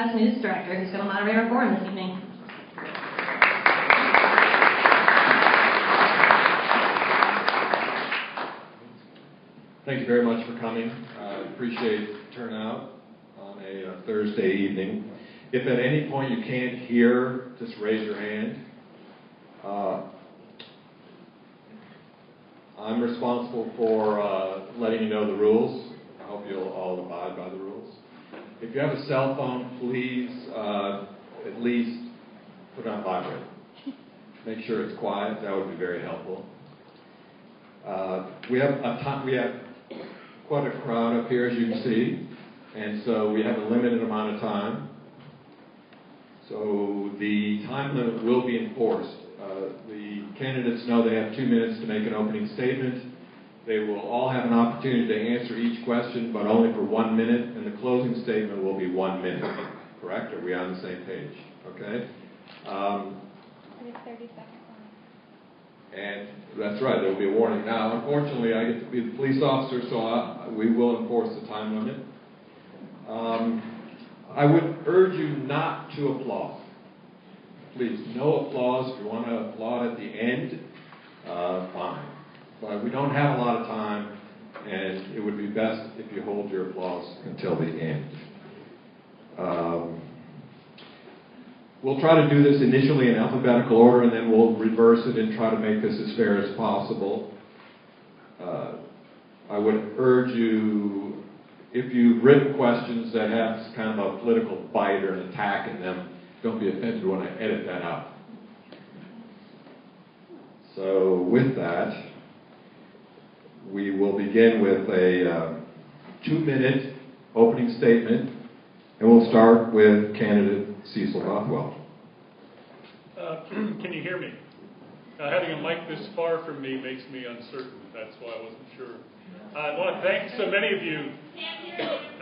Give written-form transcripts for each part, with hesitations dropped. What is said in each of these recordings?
News Director, who's going to moderate our forum this evening. Thank you very much for coming. I appreciate turnout on a Thursday evening. If at any point you can't hear, just raise your hand. I'm responsible for letting you know the rules. I hope you'll all abide by the rules. If you have a cell phone, please at least put it on vibrate. Make sure it's quiet. That would be very helpful. We have quite a crowd up here, as you can see, and so we have a limited amount of time. So the time limit will be enforced. The candidates know they have 2 minutes to make an opening statement. They will all have an opportunity to answer each question, but only for 1 minute, and the closing statement will be 1 minute. Correct? Are we on the same page? Okay. 30 seconds. And that's right, there will be a warning. Now, unfortunately, I get to be the police officer, so we will enforce the time limit. I would urge you not to applaud. Please, no applause. If you want to applaud at the end, fine. But we don't have a lot of time, and it would be best if you hold your applause until the end. We'll try to do this initially in alphabetical order, and then we'll reverse it and try to make this as fair as possible. I would urge you, if you've written questions that have kind of a political bite or an attack in them, don't be offended when I edit that out. So with that, we will begin with a 2-minute opening statement, and we'll start with candidate Cecil Rothwell. Can you hear me? Having a mic this far from me makes me uncertain. That's why I wasn't sure. I want to thank so many of you.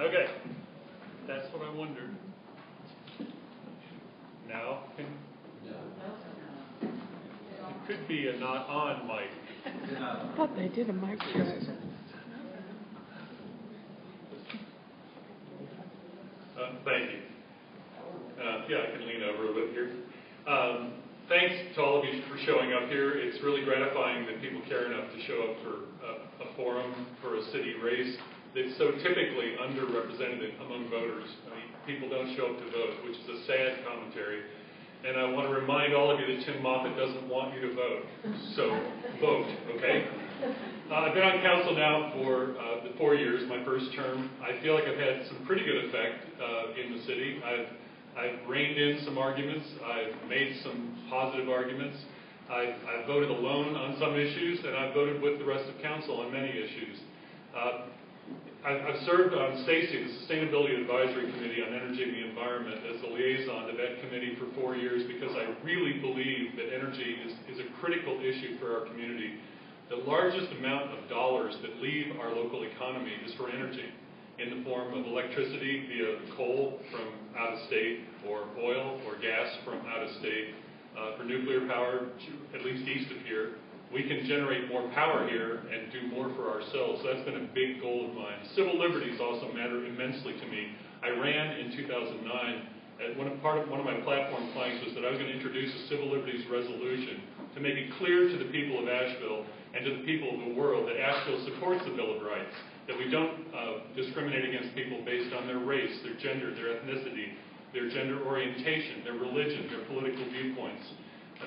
Okay. That's what I wondered. Now? It could be a not on mic. I thought they did a mic check. Thank you. I can lean over a bit here. Thanks to all of you for showing up here. It's really gratifying that people care enough to show up for a forum for a city race that's so typically underrepresented among voters. I mean, people don't show up to vote, which is a sad commentary. And I want to remind all of you that Tim Moffitt doesn't want you to vote. So vote, okay? I've been on council now for 4 years, my first term. I feel like I've had some pretty good effect in the city. I've reined in some arguments. I've made some positive arguments. I've voted alone on some issues, and I've voted with the rest of council on many issues. I've served on STACY, the Sustainability Advisory Committee on Energy and the Environment, as the liaison to that committee for 4 years because I really believe that energy is a critical issue for our community. The largest amount of dollars that leave our local economy is for energy, in the form of electricity via coal from out of state, or oil or gas from out of state, for nuclear power, at least east of here. We can generate more power here and do more for ourselves. So that's been a big goal of mine. Civil liberties also matter immensely to me. I ran in 2009. One of my platform planks was that I was going to introduce a civil liberties resolution to make it clear to the people of Asheville and to the people of the world that Asheville supports the Bill of Rights, that we don't discriminate against people based on their race, their gender, their ethnicity, their gender orientation, their religion, their political viewpoints.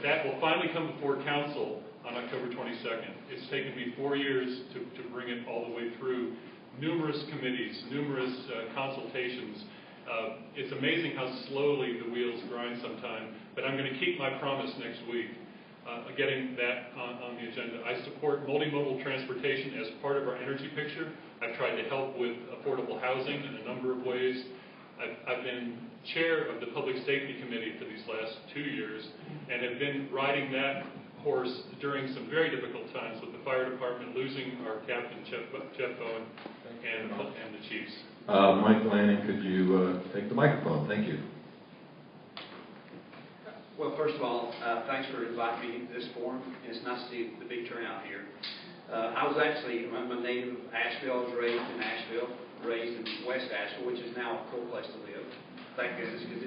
That will finally come before council on October 22nd. It's taken me 4 years to bring it all the way through numerous committees, numerous consultations. It's amazing how slowly the wheels grind sometimes, but I'm going to keep my promise next week, getting that on the agenda. I support multimodal transportation as part of our energy picture. I've tried to help with affordable housing in a number of ways. I've been chair of the Public Safety Committee for these last 2 years and have been riding that horse during some very difficult times with the fire department losing our captain, Jeff Bowen, and the chiefs. Mike Lanning, could you take the microphone? Thank you. Well, first of all, thanks for inviting me to this forum. It's nice to see the big turnout here. I'm a native of Asheville. I was raised in Asheville, raised in West Asheville, which is now a cool place to live. thank goodness, because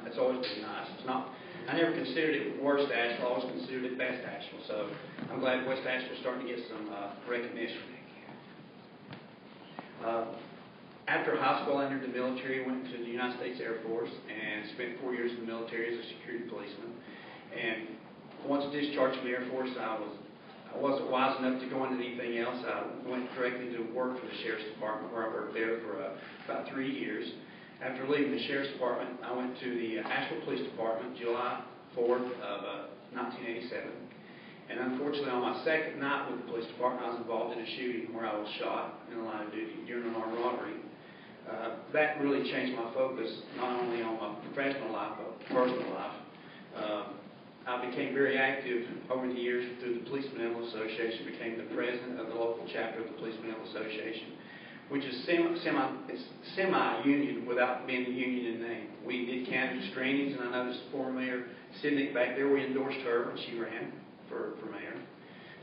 it's always been nice. It's not. I never considered it worst Asheville. I always considered it best Asheville. So I'm glad West Asheville's starting to get some recognition. After high school, I entered the military, went to the United States Air Force, and spent 4 years in the military as a security policeman. And once discharged from the Air Force, I wasn't wise enough to go into anything else. I went directly to work for the Sheriff's Department, where I worked there for about 3 years. After leaving the Sheriff's Department, I went to the Asheville Police Department July 4th of 1987. And unfortunately, on my second night with the police department, I was involved in a shooting where I was shot in the line of duty during an armed robbery. That really changed my focus, not only on my professional life, but personal life. I became very active over the years through the Policeman Association, became the president of the local chapter of the Policeman Association, which is semi-union without being a union in name. We did candidate screenings, and I noticed former Mayor Sidnick back there, we endorsed her when she ran for mayor.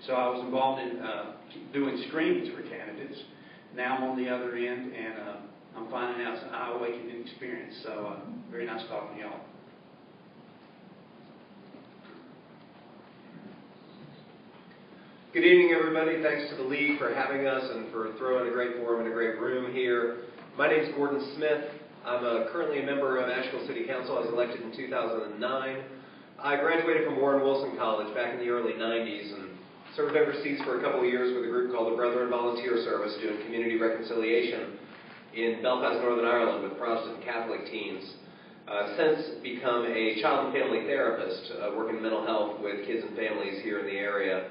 So I was involved in doing screenings for candidates. Now I'm on the other end, and I'm finding out it's an eye-awakening experience. So very nice talking to y'all. Good evening, everybody. Thanks to the League for having us and for throwing a great forum and a great room here. My name is Gordon Smith. I'm currently a member of Asheville City Council. I was elected in 2009. I graduated from Warren Wilson College back in the early 90s and served overseas for a couple of years with a group called the Brethren Volunteer Service doing community reconciliation in Belfast, Northern Ireland with Protestant Catholic teens. I've since become a child and family therapist, working mental health with kids and families here in the area.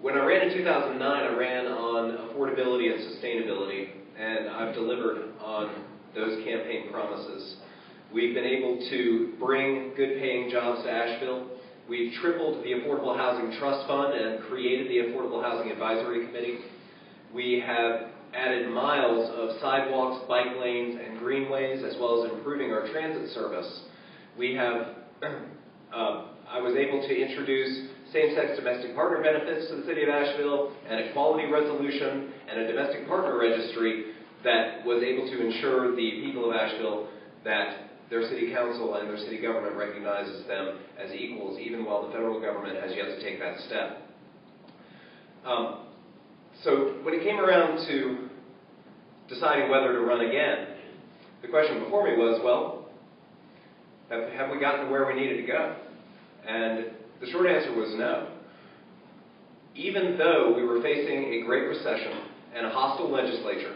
When I ran in 2009, I ran on affordability and sustainability, and I've delivered on those campaign promises. We've been able to bring good-paying jobs to Asheville. We've tripled the Affordable Housing Trust Fund and created the Affordable Housing Advisory Committee. We have added miles of sidewalks, bike lanes, and greenways, as well as improving our transit service. We have, I was able to introduce same-sex domestic partner benefits to the city of Asheville, an equality resolution, and a domestic partner registry that was able to ensure the people of Asheville that their city council and their city government recognizes them as equals, even while the federal government has yet to take that step. So when it came around to deciding whether to run again, the question before me was, well, have we gotten to where we needed to go? And the short answer was no. Even though we were facing a great recession and a hostile legislature,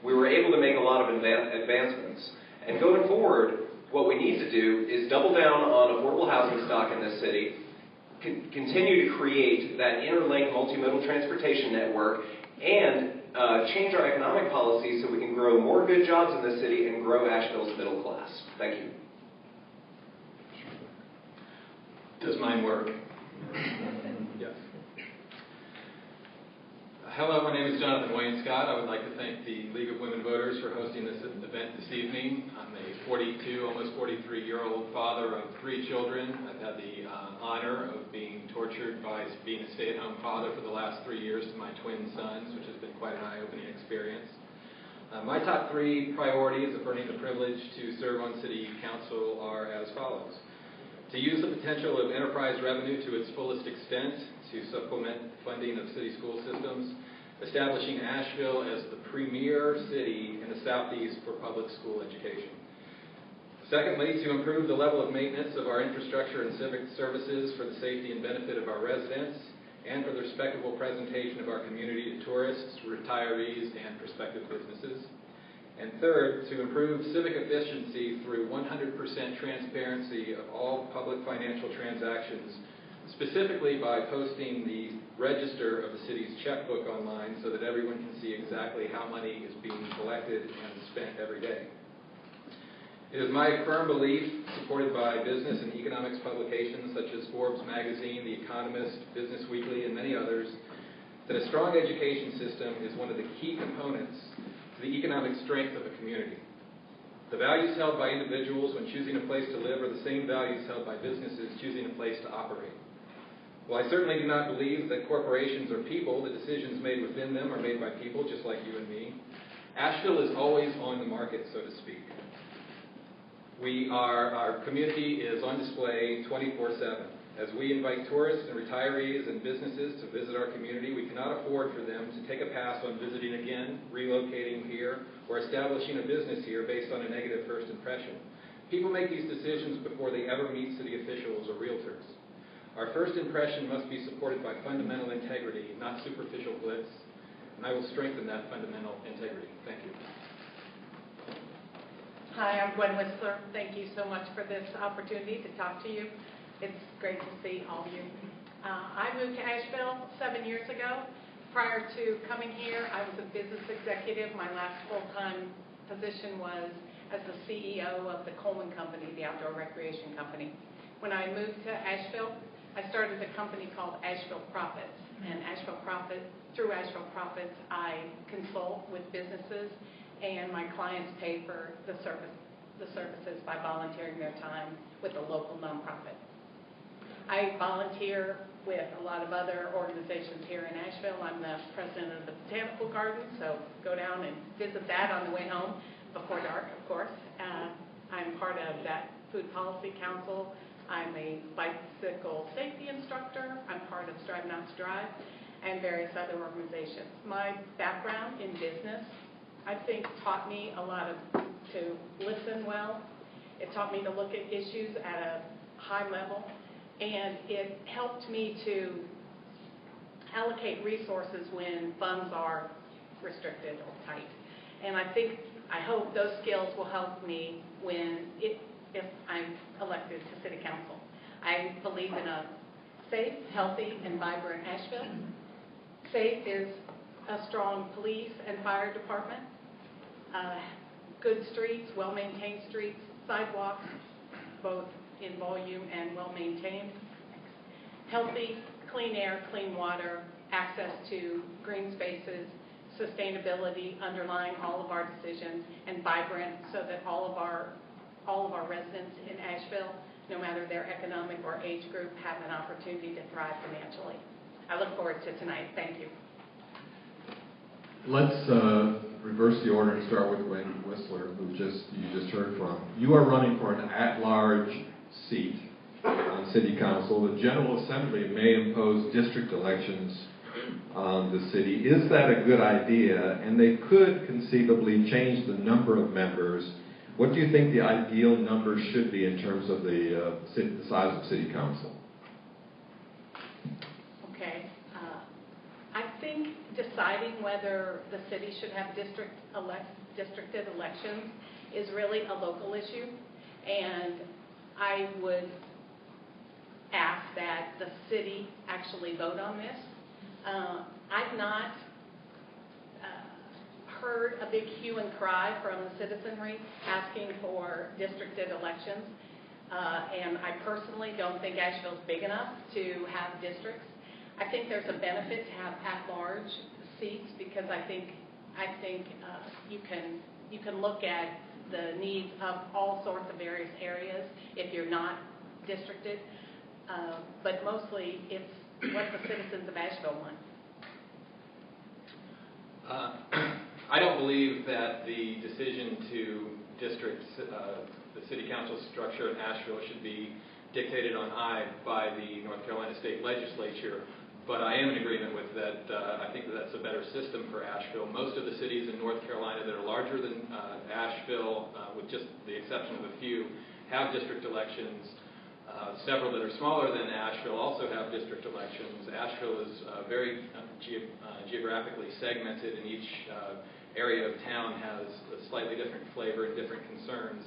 we were able to make a lot of advancements. And going forward, what we need to do is double down on affordable housing stock in this city, continue to create that interlinked multimodal transportation network, and change our economic policies so we can grow more good jobs in this city and grow Asheville's middle class. Thank you. Does mine work? Yes. Hello, my name is Jonathan Wainscott. I would like to thank the League of Women Voters for hosting this event this evening. I'm a 42, almost 43-year-old father of 3 children. I've had the honor of being tortured by being a stay-at-home father for the last 3 years to my twin sons, which has been quite an eye-opening experience. My top 3 priorities of earning the privilege to serve on City Council are as follows. To use the potential of enterprise revenue to its fullest extent to supplement funding of city school systems, establishing Asheville as the premier city in the Southeast for public school education. Secondly, to improve the level of maintenance of our infrastructure and civic services for the safety and benefit of our residents and for the respectable presentation of our community to tourists, retirees, and prospective businesses. And third, to improve civic efficiency through 100% transparency of all public financial transactions, specifically by posting the register of the city's checkbook online so that everyone can see exactly how money is being collected and spent every day. It is my firm belief, supported by business and economics publications such as Forbes magazine, The Economist, Business Weekly, and many others, that a strong education system is one of the key components to the economic strength of a community. The values held by individuals when choosing a place to live are the same values held by businesses choosing a place to operate. While I certainly do not believe that corporations are people, the decisions made within them are made by people just like you and me, Asheville is always on the market, so to speak. Our community is on display 24/7. As we invite tourists and retirees and businesses to visit our community, we cannot afford for them to take a pass on visiting again, relocating here, or establishing a business here based on a negative first impression. People make these decisions before they ever meet city officials or realtors. Our first impression must be supported by fundamental integrity, not superficial glitz, and I will strengthen that fundamental integrity. Thank you. Hi, I'm Gwen Whistler. Thank you so much for this opportunity to talk to you. It's great to see all of you. I moved to Asheville 7 years ago. Prior to coming here, I was a business executive. My last full-time position was as the CEO of the Coleman Company, the outdoor recreation company. When I moved to Asheville, I started a company called Asheville Profits. And through Asheville Profits, I consult with businesses, and my clients pay for the services by volunteering their time with a local nonprofit. I volunteer with a lot of other organizations here in Asheville. I'm the president of the Botanical Garden, so go down and visit that on the way home, before dark, of course. I'm part of that Food Policy Council. I'm a bicycle safety instructor. I'm part of Strive Not to Drive, and various other organizations. My background in business, I think, taught me a lot to listen well. It taught me to look at issues at a high level, and it helped me to allocate resources when funds are restricted or tight. And I hope those skills will help me if I'm elected to City Council. I believe in a safe, healthy, and vibrant Asheville. Safe is a strong police and fire department, good streets, well-maintained streets, sidewalks, both in volume and well-maintained, healthy, clean air, clean water, access to green spaces, sustainability underlying all of our decisions, and vibrant, so that all of our residents in Asheville, no matter their economic or age group, have an opportunity to thrive financially. I look forward to tonight. Thank you. Let's reverse the order and start with Gwen Whistler, who you just heard from. You are running for an at-large seat on City Council. The General Assembly may impose district elections on the city. Is that a good idea? And they could conceivably change the number of members. What do you think the ideal number should be in terms of the size of City Council? Okay. I think deciding whether the city should have districted elections is really a local issue, and I would ask that the city actually vote on this. I've not heard a big hue and cry from the citizenry asking for districted elections, and I personally don't think Asheville's big enough to have districts. I think there's a benefit to have at-large seats, because I think you can look at the needs of all sorts of various areas if you're not districted, but mostly it's what the citizens of Asheville want. I don't believe that the decision to district the City Council structure in Asheville should be dictated on high by the North Carolina State Legislature, but I am in agreement with that. I think that that's a better system for Asheville. Most of the cities in North Carolina that are larger than Asheville, with just the exception of a few, have district elections. Several that are smaller than Asheville also have district elections. Asheville is very geographically segmented, and each area of town has a slightly different flavor and different concerns.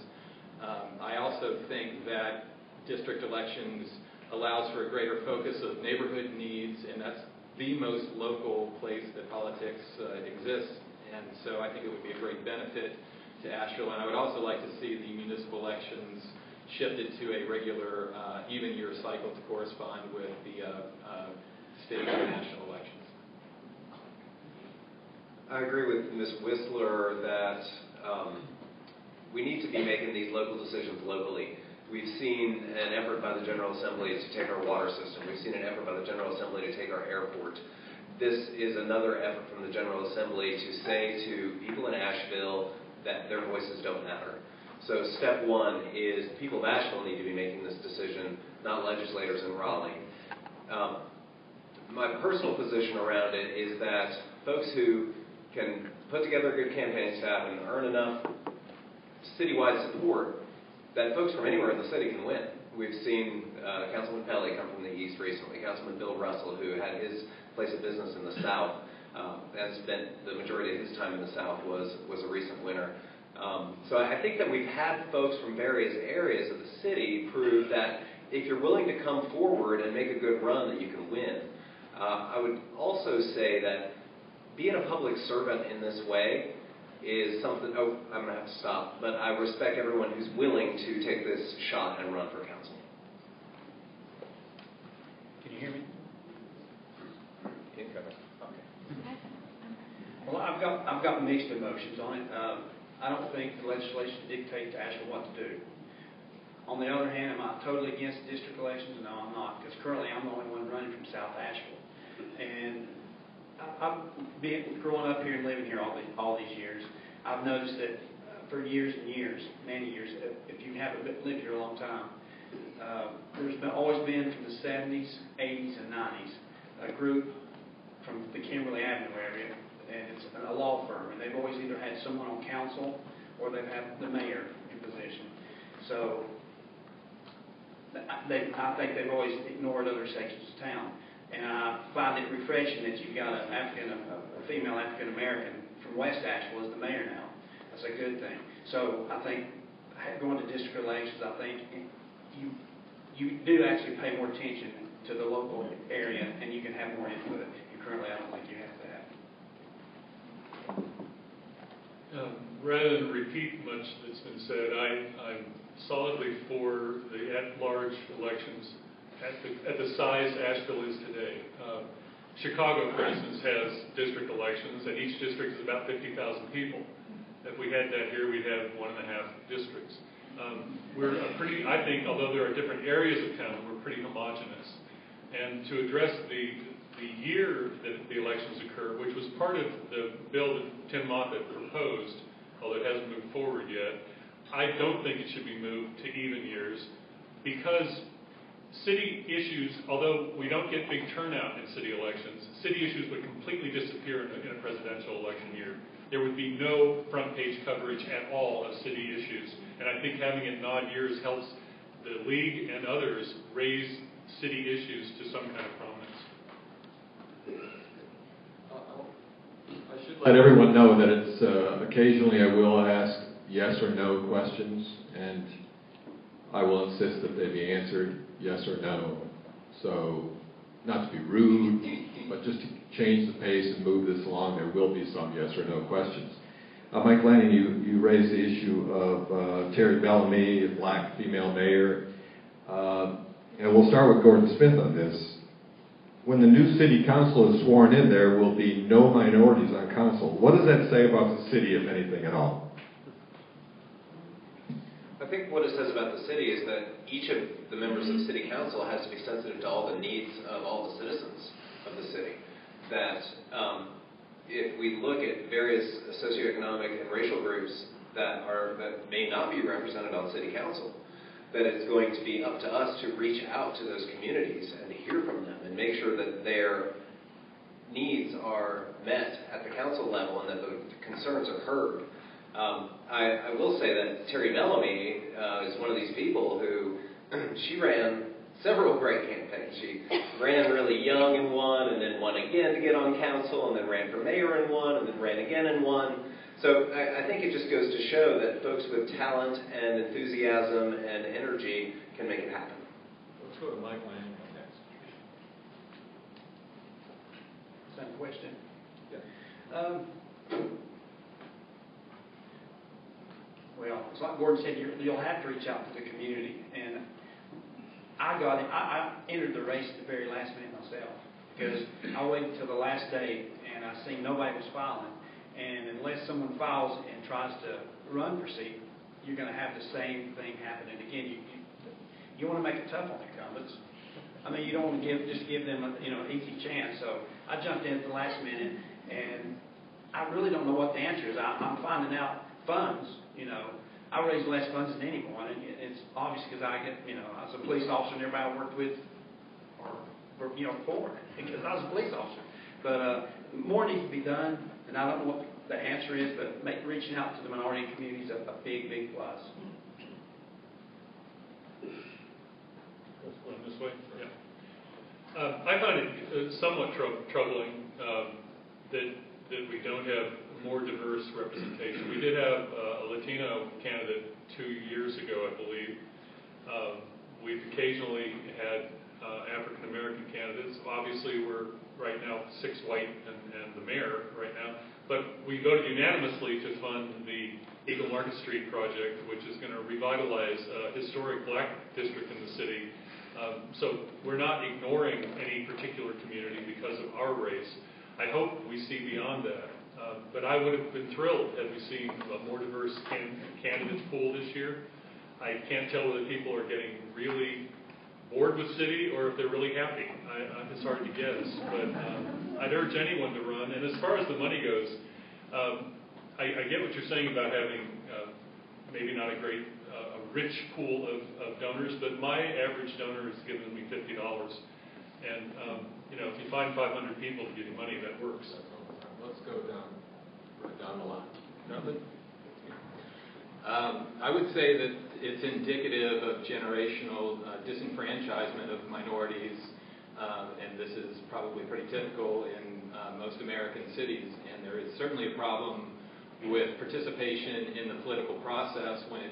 I also think that district elections allows for a greater focus of neighborhood needs, and that's the most local place that politics exists. And so I think it would be a great benefit to Asheville. And I would also like to see the municipal elections shifted to a regular even year cycle to correspond with the state and national elections. I agree with Ms. Whistler that we need to be making these local decisions locally. We've seen an effort by the General Assembly to take our water system. We've seen an effort by the General Assembly to take our airport. This is another effort from the General Assembly to say to people in Asheville that their voices don't matter. So step one is the people of Asheville need to be making this decision, not legislators in Raleigh. My personal position around it is that folks who can put together a good campaign staff and earn enough citywide support, that folks from anywhere in the city can win. We've seen Councilman Pelley come from the East recently, Councilman Bill Russell, who had his place of business in the South, and spent the majority of his time in the South, was a recent winner. So I think that we've had folks from various areas of the city prove that if you're willing to come forward and make a good run, that you can win. I would also say that being a public servant in this way is something, I'm going to have to stop, but I respect everyone who's willing to take this shot and run for council. Can you hear me? Incoming. Okay. Well, I've got mixed emotions on it. I don't think the legislation dictates to Asheville what to do. On the other hand, am I totally against district elections? No, I'm not, because currently I'm the only one running from South Asheville. And I've been growing up here and living here all these years. I've noticed that for years and years, many years, if you haven't lived here a long time, there's always been from the 70s, 80s, and 90s a group from the Kimberly Avenue area, and it's a law firm, and they've always either had someone on council or they've had the mayor in position. So I think they've always ignored other sections of town. And I find it refreshing that you've got a female African American from West Asheville as the mayor now. That's a good thing. So I think going to district elections, I think you do actually pay more attention to the local area, and you can have more input. And currently, I don't think you have that. Rather than repeat much that's been said, I'm solidly for the at-large elections at the size Asheville is today. Chicago, for instance, has district elections, and each district is about 50,000 people. If we had that here, we'd have 1.5 districts. I think, although there are different areas of town, we're pretty homogenous. And to address the year that the elections occur, which was part of the bill that Tim Moffitt proposed, although it hasn't moved forward yet, I don't think it should be moved to even years, because city issues, although we don't get big turnout in city elections, city issues would completely disappear in a presidential election year. There would be no front page coverage at all of city issues. And I think having it in odd years helps the league and others raise city issues to some kind of prominence. I should let everyone know that it's occasionally I will ask yes or no questions, and I will insist that they be answered yes or no. So, not to be rude, but just to change the pace and move this along, there will be some yes or no questions. Mike Lanning, you raised the issue of Terry Bellamy, a black female mayor. And we'll start with Gordon Smith on this. When the new city council is sworn in, there will be no minorities on council. What does that say about the city, if anything at all? I think what it says about the city is that each of the members of city council has to be sensitive to all the needs of all the citizens of the city. That if we look at various socioeconomic and racial groups that may not be represented on city council, that it's going to be up to us to reach out to those communities and to hear from them and make sure that their needs are met at the council level and that the concerns are heard. I will say that Terry Bellamy is one of these people who she ran several great campaigns. She ran really young and won, and then won again to get on council, and then ran for mayor and won, and then ran again and won. So I think it just goes to show that folks with talent and enthusiasm and energy can make it happen. Let's go to Mike Lanning next. Same question. Yeah. Well, it's like Gordon said, you'll have to reach out to the community. And I entered the race at the very last minute myself, because I waited until the last day and I seen nobody was filing. And unless someone files and tries to run for seat, you're going to have the same thing happen. And again, you want to make it tough on incumbents. I mean, you don't want to give them an easy chance. So I jumped in at the last minute, and I really don't know what the answer is. I'm finding out funds, I raise less funds than anyone, and it's obvious because I was a police officer and everybody I worked with, or for, because I was a police officer. But more needs to be done, and I don't know what the answer is, but reaching out to the minority community is a big, big plus. Going this way? Yeah. I find it somewhat troubling that we don't have more diverse representation. We did have a Latino candidate 2 years ago, I believe. We've occasionally had African American candidates. Obviously, we're right now 6 white and the mayor right now. But we voted unanimously to fund the Eagle Market Street project, which is going to revitalize a historic black district in the city. So we're not ignoring any particular community because of our race. I hope we see beyond that. But I would have been thrilled had we seen a more diverse candidates pool this year. I can't tell whether people are getting really bored with city or if they're really happy. It's hard to guess. But I'd urge anyone to run. And as far as the money goes, I get what you're saying about having maybe not a great, a rich pool of donors, but my average donor has given me $50. And, if you find 500 people to give you money, that works. Let's go down the line. Nothing? I would say that it's indicative of generational disenfranchisement of minorities, and this is probably pretty typical in most American cities. And there is certainly a problem with participation in the political process when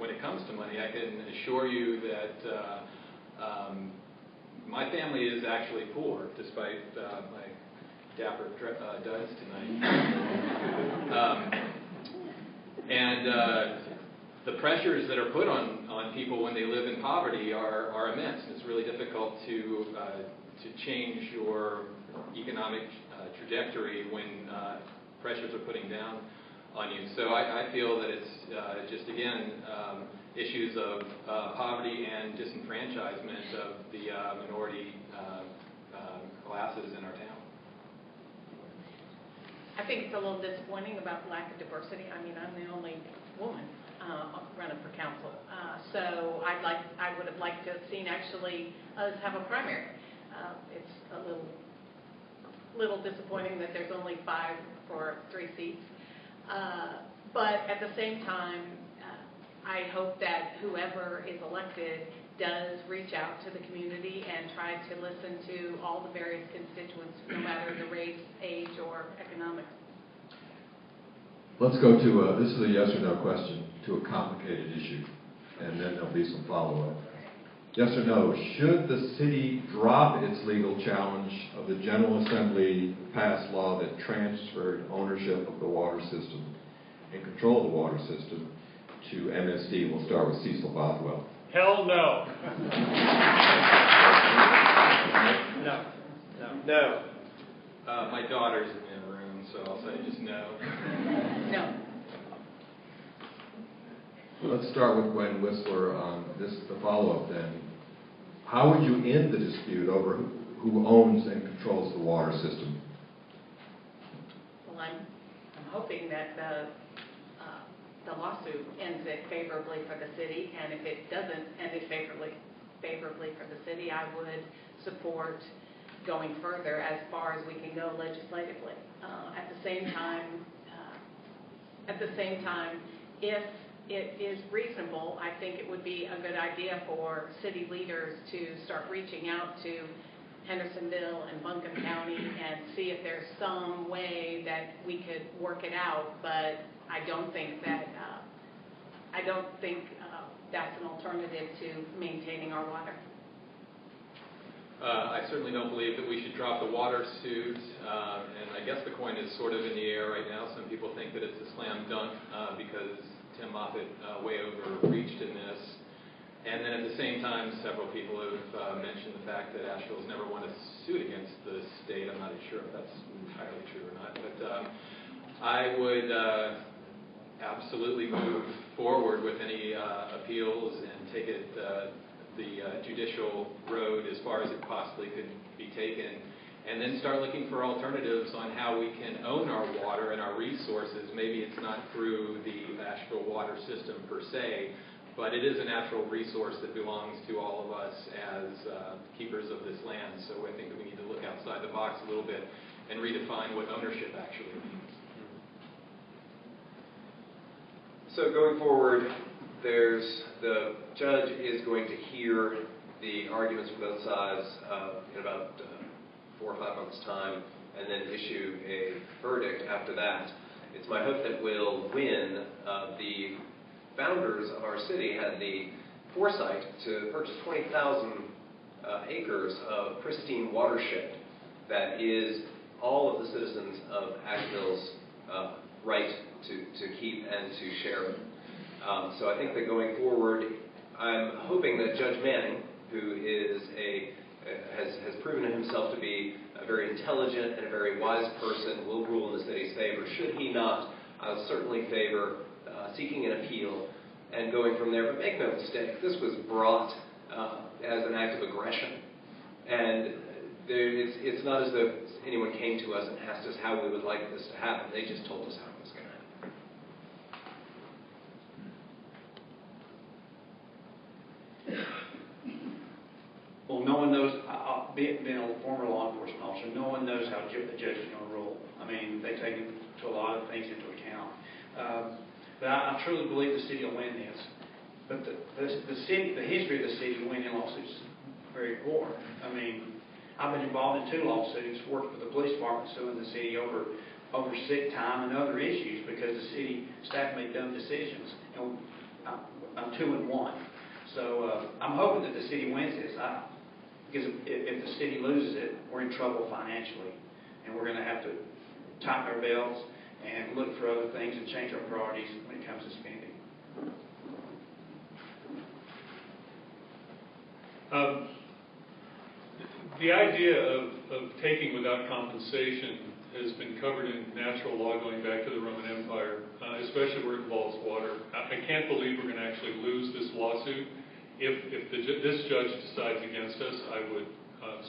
it comes to money. I can assure you that my family is actually poor, despite my dapper duds tonight. The pressures that are put on people when they live in poverty are immense. It's really difficult to change your economic trajectory when pressures are putting down on you. So I feel that it's just, again, issues of poverty and disenfranchisement of the minority classes in our town. I think it's a little disappointing about lack of diversity. I mean, I'm the only woman running for council, so I would have liked to have seen actually us have a primary. It's a little disappointing that there's only 5 for 3 seats, but at the same time, I hope that whoever is elected does reach out to the community and try to listen to all the various constituents, no matter the race, age, or economic. Let's go to, this is a yes or no question, to a complicated issue, and then there'll be some follow-up. Yes or no, should the city drop its legal challenge of the General Assembly passed law that transferred ownership of the water system and control of the water system to MSD? We'll start with Cecil Bothwell. Hell no. No. My daughter's in the room, so I'll say just no. No. Let's start with Gwen Whistler on this, the follow-up then. How would you end the dispute over who owns and controls the water system? Well, I'm hoping that the lawsuit ends it favorably for the city, and if it doesn't end it favorably for the city, I would support going further as far as we can go legislatively. At the same time, if it is reasonable, I think it would be a good idea for city leaders to start reaching out to Hendersonville and Buncombe County and see if there's some way that we could work it out. But I don't think that's an alternative to maintaining our water. I certainly don't believe that we should drop the water suit, and I guess the coin is sort of in the air right now. Some people think that it's a slam dunk because Tim Moffitt way overreached in this. And then at the same time, several people have mentioned the fact that Asheville's never won a suit against the state. I'm not sure if that's entirely true or not, but I would absolutely move forward with any appeals and take it the judicial road as far as it possibly could be taken, and then start looking for alternatives on how we can own our water and our resources. Maybe it's not through the Asheville water system per se, but it is a natural resource that belongs to all of us as keepers of this land. So I think that we need to look outside the box a little bit and redefine what ownership actually means. So going forward, the judge is going to hear the arguments from both sides in about 4 or 5 months' time, and then issue a verdict after that. It's my hope that we'll win. The founders of our city had the foresight to purchase 20,000 acres of pristine watershed that is all of the citizens of Asheville's right to keep and to share it. So I think that going forward, I'm hoping that Judge Manning, who is has proven himself to be a very intelligent and a very wise person, will rule in the city's favor. Should he not, I'll certainly favor seeking an appeal and going from there. But make no mistake, this was brought as an act of aggression. And it's not as though anyone came to us and asked us how we would like this to happen. They just told us how it was going to happen. Well, no one knows, being a former law enforcement officer, no one knows how the judge is going to rule. I mean, they take a lot of things into account. But I truly believe the city will win this. But the history of the city winning lawsuits is very poor. I mean, I've been involved in 2 lawsuits, worked for the police department suing the city over sick time and other issues because the city staff made dumb decisions. And I'm 2-1. So I'm hoping that the city wins this. Because if the city loses it, we're in trouble financially, and we're going to have to tighten our belts and look for other things and change our priorities when it comes to spending. The idea of taking without compensation has been covered in natural law going back to the Roman Empire, especially where it involves water. I can't believe we're going to actually lose this lawsuit. If this judge decides against us, I would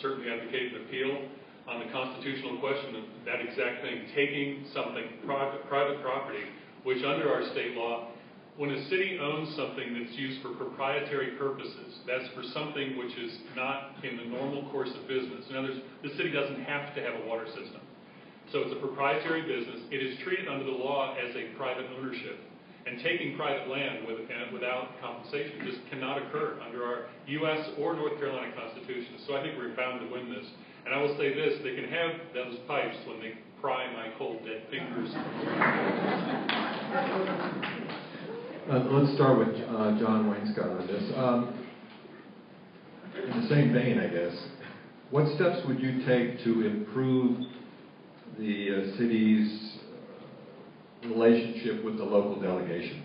certainly advocate an appeal on the constitutional question of that exact thing, taking something, private property, which under our state law, when a city owns something that's used for proprietary purposes, that's for something which is not in the normal course of business. In other words, the city doesn't have to have a water system. So it's a proprietary business. It is treated under the law as a private ownership. And taking private land without compensation just cannot occur under our U.S. or North Carolina constitutions. So I think we're bound to win this. And I will say this, they can have those pipes when they pry my cold dead fingers. Let's start with John Wainscott on this. In the same vein, I guess, what steps would you take to improve the city's relationship with the local delegation?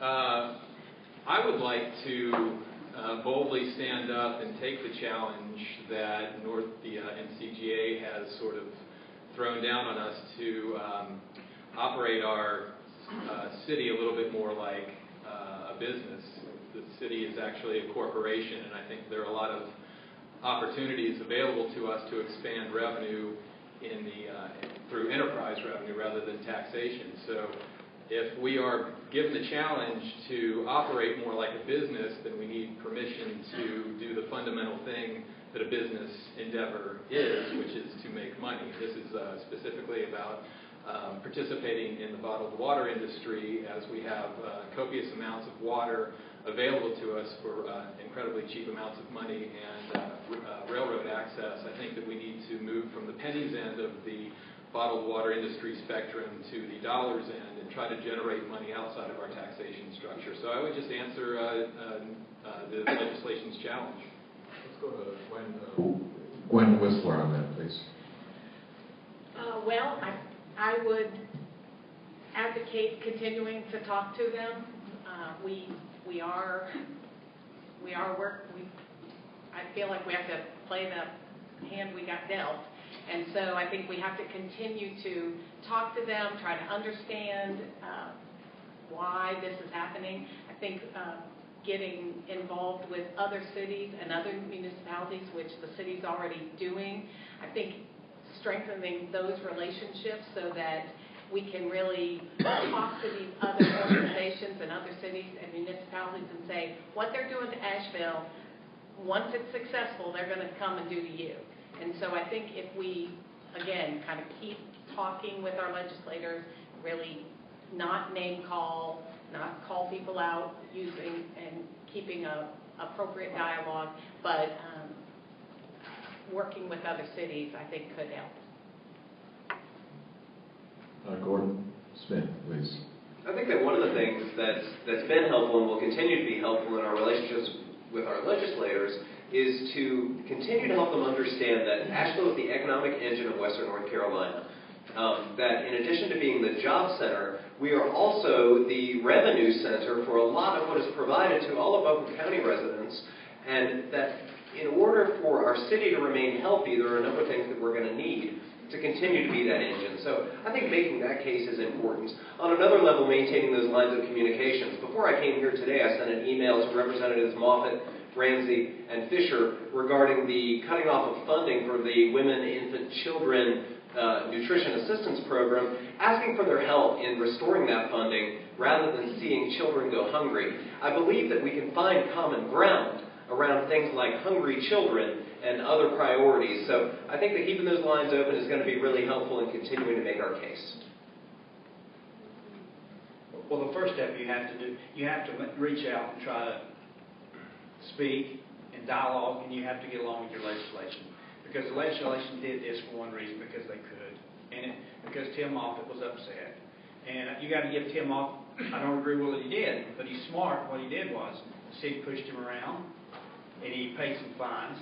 I would like to boldly stand up and take the challenge that the NCGA has sort of thrown down on us to operate our city a little bit more like a business. The city is actually a corporation, and I think there are a lot of opportunities available to us to expand revenue in through enterprise revenue rather than taxation. So if we are given the challenge to operate more like a business, then we need permission to do the fundamental thing that a business endeavor is, which is to make money. This is specifically about participating in the bottled water industry, as we have copious amounts of water available to us for incredibly cheap amounts of money and railroad access. I think that we need to move from the pennies end of the bottled water industry spectrum to the dollars end and try to generate money outside of our taxation structure. So I would just answer the legislation's challenge. Let's go to Gwen Whistler on that, please. Well, I would advocate continuing to talk to them. I feel like we have to play the hand we got dealt. And so I think we have to continue to talk to them, try to understand why this is happening. I think getting involved with other cities and other municipalities, which the city's already doing. I think strengthening those relationships so that we can really talk to these other organizations and other cities and municipalities and say, what they're doing to Asheville, once it's successful, they're going to come and do to you. And so I think if we, again, kind of keep talking with our legislators, really not name call, not call people out, using and keeping a appropriate dialogue, but working with other cities, I think could help. Gordon Smith, please. I think that one of the things that's been helpful and will continue to be helpful in our relationships with our legislators is to continue to help them understand that Asheville is the economic engine of Western North Carolina. That in addition to being the job center, we are also the revenue center for a lot of what is provided to all of Buncombe County residents, and that in order for our city to remain healthy, there are a number of things that we're going to need to continue to be that engine. So I think making that case is important. On another level, maintaining those lines of communications. Before I came here today, I sent an email to Representatives Moffitt, Ramsey, and Fisher regarding the cutting off of funding for the Women, Infant, Children Nutrition Assistance Program, asking for their help in restoring that funding rather than seeing children go hungry. I believe that we can find common ground around things like hungry children and other priorities. So I think that keeping those lines open is going to be really helpful in continuing to make our case. Well, the first step you have to do, you have to reach out and try to speak and dialogue, and you have to get along with your legislation. Because the legislation did this for one reason, because they could, and because Tim Moffitt was upset. And you got to give Tim Moffitt, I don't agree with what he did, but he's smart. What he did was, the city pushed him around, and he paid some fines,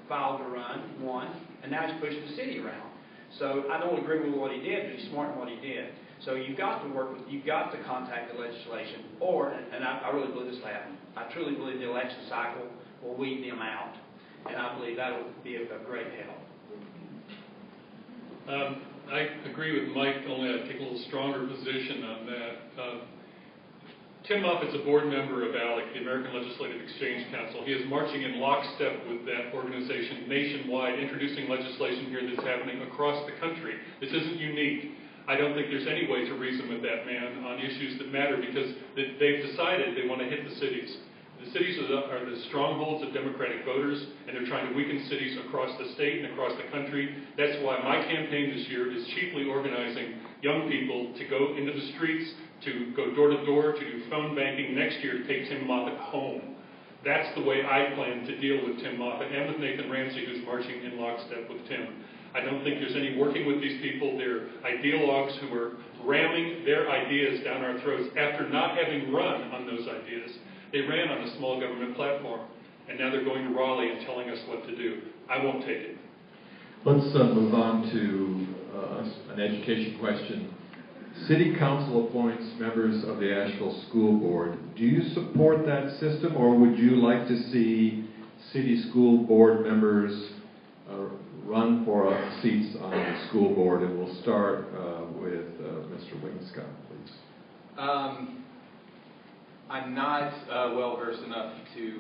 filed to run, won, and now he's pushing the city around. So I don't agree with what he did, but he's smart in what he did. So you've got to work with, you've got to contact the legislation, or, and I really believe this will happen, I truly believe the election cycle will weed them out. And I believe that will be a great help. I agree with Mike, only I take a little stronger position on that. Tim Moffitt's a board member of ALEC, the American Legislative Exchange Council. He is marching in lockstep with that organization nationwide, introducing legislation here that's happening across the country. This isn't unique. I don't think there's any way to reason with that man on issues that matter, because they've decided they want to hit the cities. The cities are the strongholds of Democratic voters, and they're trying to weaken cities across the state and across the country. That's why my campaign this year is chiefly organizing young people to go into the streets, to go door to door, to do phone banking next year to take Tim Moffitt home. That's the way I plan to deal with Tim Moffitt and with Nathan Ramsey, who's marching in lockstep with Tim. I don't think there's any working with these people. They're ideologues who are ramming their ideas down our throats after not having run on those ideas. They ran on a small government platform, and now they're going to Raleigh and telling us what to do. I won't take it. Let's move on to an education question. City Council appoints members of the Asheville School Board. Do you support that system, or would you like to see city school board members run for seats on the school board? And we'll start with Mr. Wingscott, please. I'm not well-versed enough to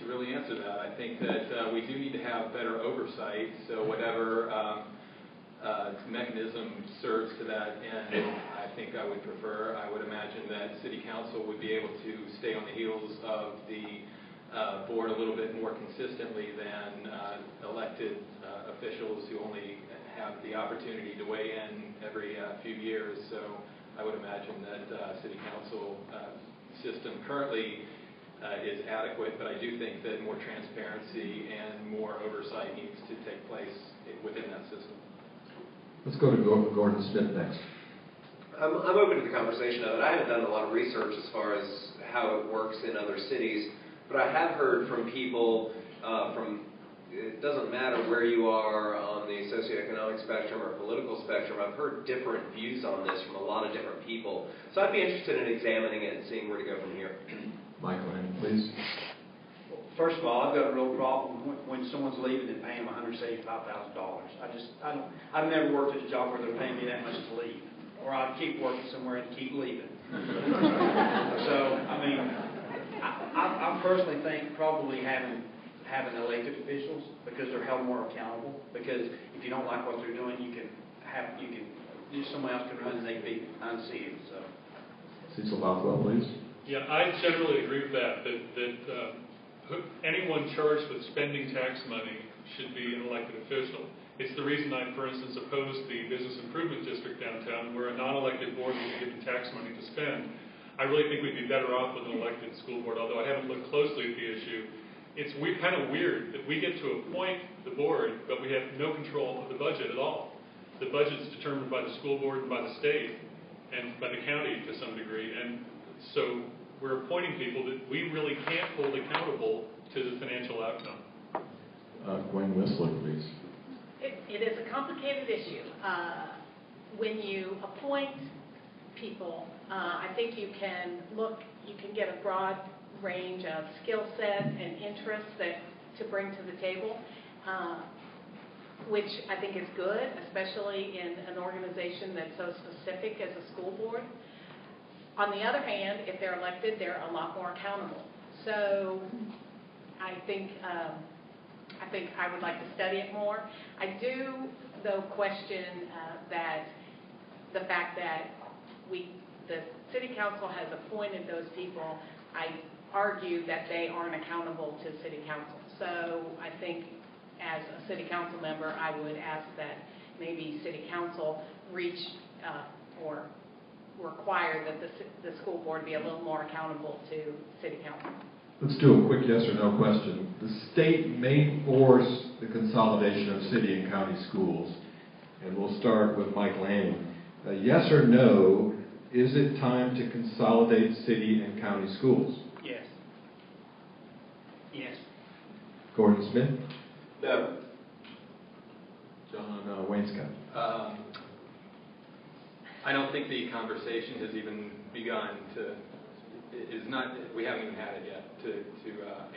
really answer that. I think that we do need to have better oversight, so whatever mechanism serves to that end, I think I would prefer. I would imagine that City Council would be able to stay on the heels of the board a little bit more consistently than elected officials who only have the opportunity to weigh in every few years. So I would imagine that City Council system currently is adequate, but I do think that more transparency and more oversight needs to take place within that system. Let's go to Gordon Smith next. I'm open to the conversation of it. I haven't done a lot of research as far as how it works in other cities, but I have heard from people it doesn't matter where you are on the socioeconomic spectrum or political spectrum. I've heard different views on this from a lot of different people. So I'd be interested in examining it and seeing where to go from here. Michael, please. Well, first of all, I've got a real problem when someone's leaving and paying them $175,000. I've never worked at a job where they're paying me that much to leave, or I'd keep working somewhere and keep leaving. So, I mean, I personally think probably having elected officials, because they're held more accountable. Because if you don't like what they're doing, somebody else can run and they be unseated. So. Cecil Bothwell, please. Yeah, I generally agree with that anyone charged with spending tax money should be an elected official. It's the reason I, for instance, opposed the Business Improvement District downtown, where a non-elected board would be given tax money to spend. I really think we'd be better off with an elected school board, although I haven't looked closely at the issue. It's kind of weird that we get to appoint the board, but we have no control of the budget at all. The budget's determined by the school board and by the state and by the county to some degree, and so we're appointing people that we really can't hold accountable to the financial outcome. Gwen Whistler, please. It is a complicated issue. When you appoint people, I think you can get a broad range of skill set and interests to bring to the table, which I think is good, especially in an organization that's so specific as a school board. On the other hand, if they're elected, they're a lot more accountable. So I think I would like to study it more. I do, though, question that the fact that the City Council has appointed those people. I argue that they aren't accountable to City Council. So I think as a City Council member, I would ask that maybe City Council reach or require that the school board be a little more accountable to City Council. Let's do a quick yes or no question. The state may force the consolidation of city and county schools, and we'll start with Mike Lanning. Yes or no, is it time to consolidate city and county schools? Yes. Yes. Gordon Smith? No. John Wainscott? I don't think the conversation has even begun we haven't even had it yet to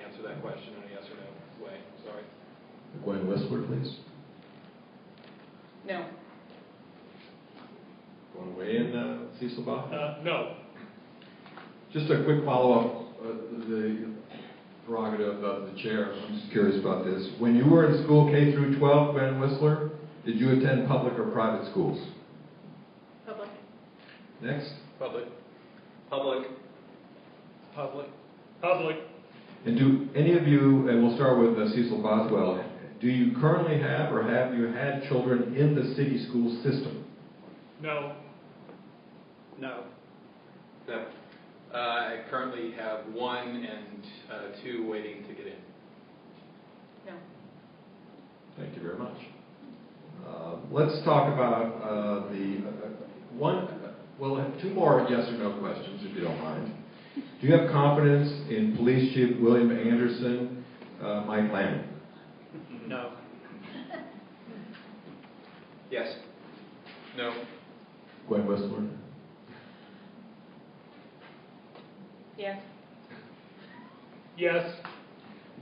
answer that question in a yes or no way. Sorry. Gwen Whistler, please. No. Want to weigh in, Cecil Bob? No. Just a quick follow-up, the prerogative of the chair. I'm just curious about this. When you were in school K through 12, Gwen Whistler, did you attend public or private schools? Public. Next. Public. Public. Public. Public. And do any of you, and we'll start with Cecil Boswell, do you currently have or have you had children in the city school system? No. No. No. I currently have one and two waiting to get in. No. Thank you very much. Let's talk about we'll have two more yes or no questions, if you don't mind. Do you have confidence in Police Chief William Anderson, Mike Lanning? No. Yes. No. Gwen Whistler? Yes. Yes.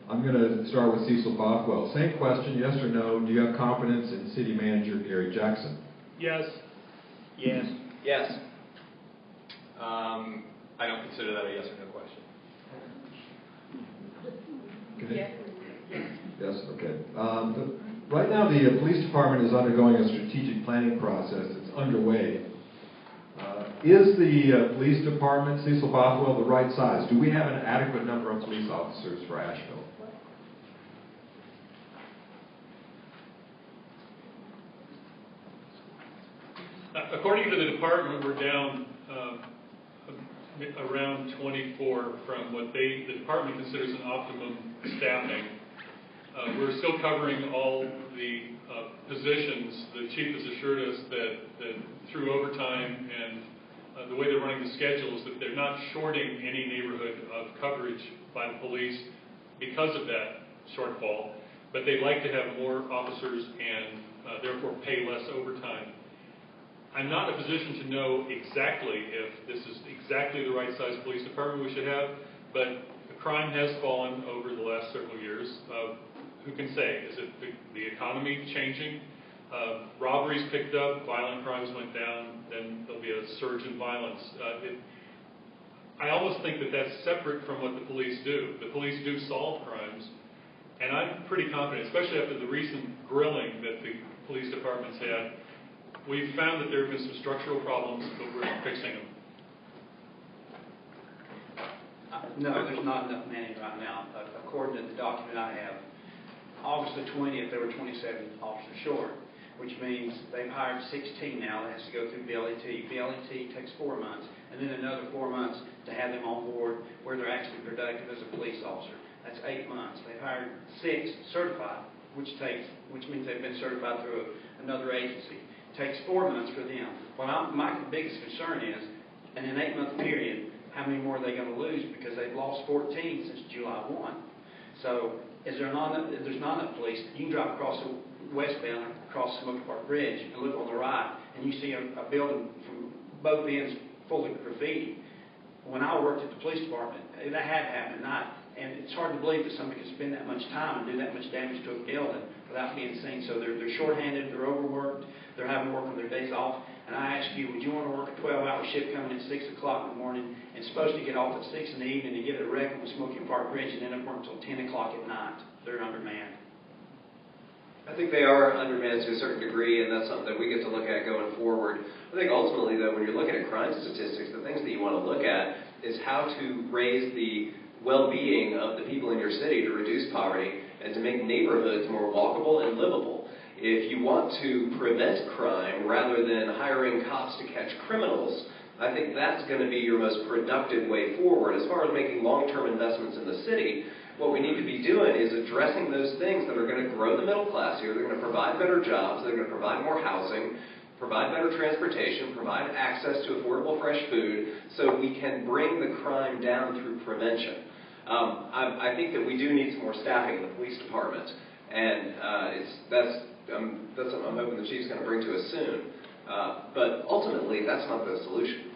I'm going to start with Cecil Bothwell. Same question, yes or no. Do you have confidence in City Manager Gary Jackson? Yes. Yes. Yes. I don't consider that a yes or no question. Okay. Yes. Yes, okay. Right now, the police department is undergoing a strategic planning process. It's underway. Is the police department, Cecil Bothwell, the right size? Do we have an adequate number of police officers for Asheville? According to the department, we're down around 24 from what the department considers an optimum staffing. We're still covering all the positions. The chief has assured us that through overtime and the way they're running the schedules, that they're not shorting any neighborhood of coverage by the police because of that shortfall, but they'd like to have more officers and therefore pay less overtime. I'm not in a position to know exactly if this is exactly the right size police department we should have, but the crime has fallen over the last several years. Who can say? Is it the economy changing? Robberies picked up, violent crimes went down, then there'll be a surge in violence. I almost think that that's separate from what the police do. The police do solve crimes, and I'm pretty confident, especially after the recent grilling that the police departments had, we've found that there have been some structural problems, but we're fixing them. No, there's not enough manning right now. According to the document I have, August the 20th, there were 27 officers short, which means they've hired 16 now. That has to go through BLET. BLET takes 4 months, and then another 4 months to have them on board where they're actually productive as a police officer. That's 8 months. They've hired 6 certified, which means they've been certified through another agency. It takes 4 months for them. Well, my biggest concern is, in an 8-month period, how many more are they going to lose? Because they've lost 14 since July 1. So there's not enough police. You can drive across the westbound, across Smoky Park Bridge, and look on the right, and you see a building from both ends full of graffiti. When I worked at the police department, that had happened at night. And it's hard to believe that somebody could spend that much time and do that much damage to a building without being seen. So they're shorthanded, they're overworked, they're having to work on their days off. And I ask you, would you want to work a 12-hour shift coming at 6 o'clock in the morning and supposed to get off at 6 in the evening to get a wreck on the Smoky Park Bridge and end up working until 10 o'clock at night? They're undermanned. I think they are undermanned to a certain degree, and that's something that we get to look at going forward. I think ultimately, though, when you're looking at crime statistics, the things that you want to look at is how to raise the well-being of the people in your city to reduce poverty and to make neighborhoods more walkable and livable. If you want to prevent crime rather than hiring cops to catch criminals, I think that's going to be your most productive way forward. As far as making long-term investments in the city, what we need to be doing is addressing those things that are going to grow the middle class here. They're going to provide better jobs, they're going to provide more housing, provide better transportation, provide access to affordable fresh food, so we can bring the crime down through prevention. I think that we do need some more staffing in the police department, and that's something I'm hoping the chief's going to bring to us soon. But ultimately, that's not the solution.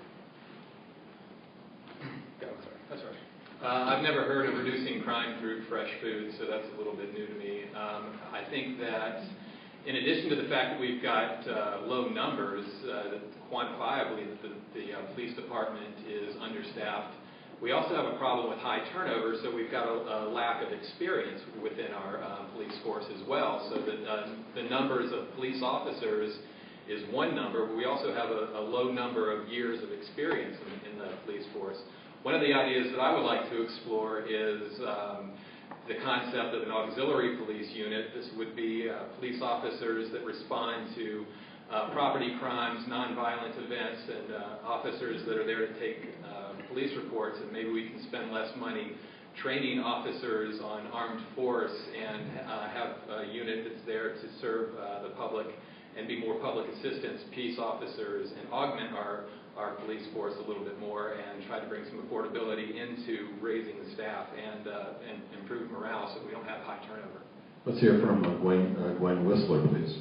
That's right. I've never heard of reducing crime through fresh food, so that's a little bit new to me. I think that in addition to the fact that we've got low numbers, quantifiably that the police department is understaffed, we also have a problem with high turnover, so we've got a lack of experience within our police force as well. So that the numbers of police officers is one number, but we also have a low number of years of experience in the police force. One of the ideas that I would like to explore is the concept of an auxiliary police unit. This would be police officers that respond to property crimes, nonviolent events, and officers that are there to take police reports, and maybe we can spend less money training officers on armed force and have a unit that's there to serve the public and be more public assistance, peace officers, and augment our police force a little bit more and try to bring some affordability into raising the staff and improve morale so we don't have high turnover. Let's hear from Gwen Whistler, please.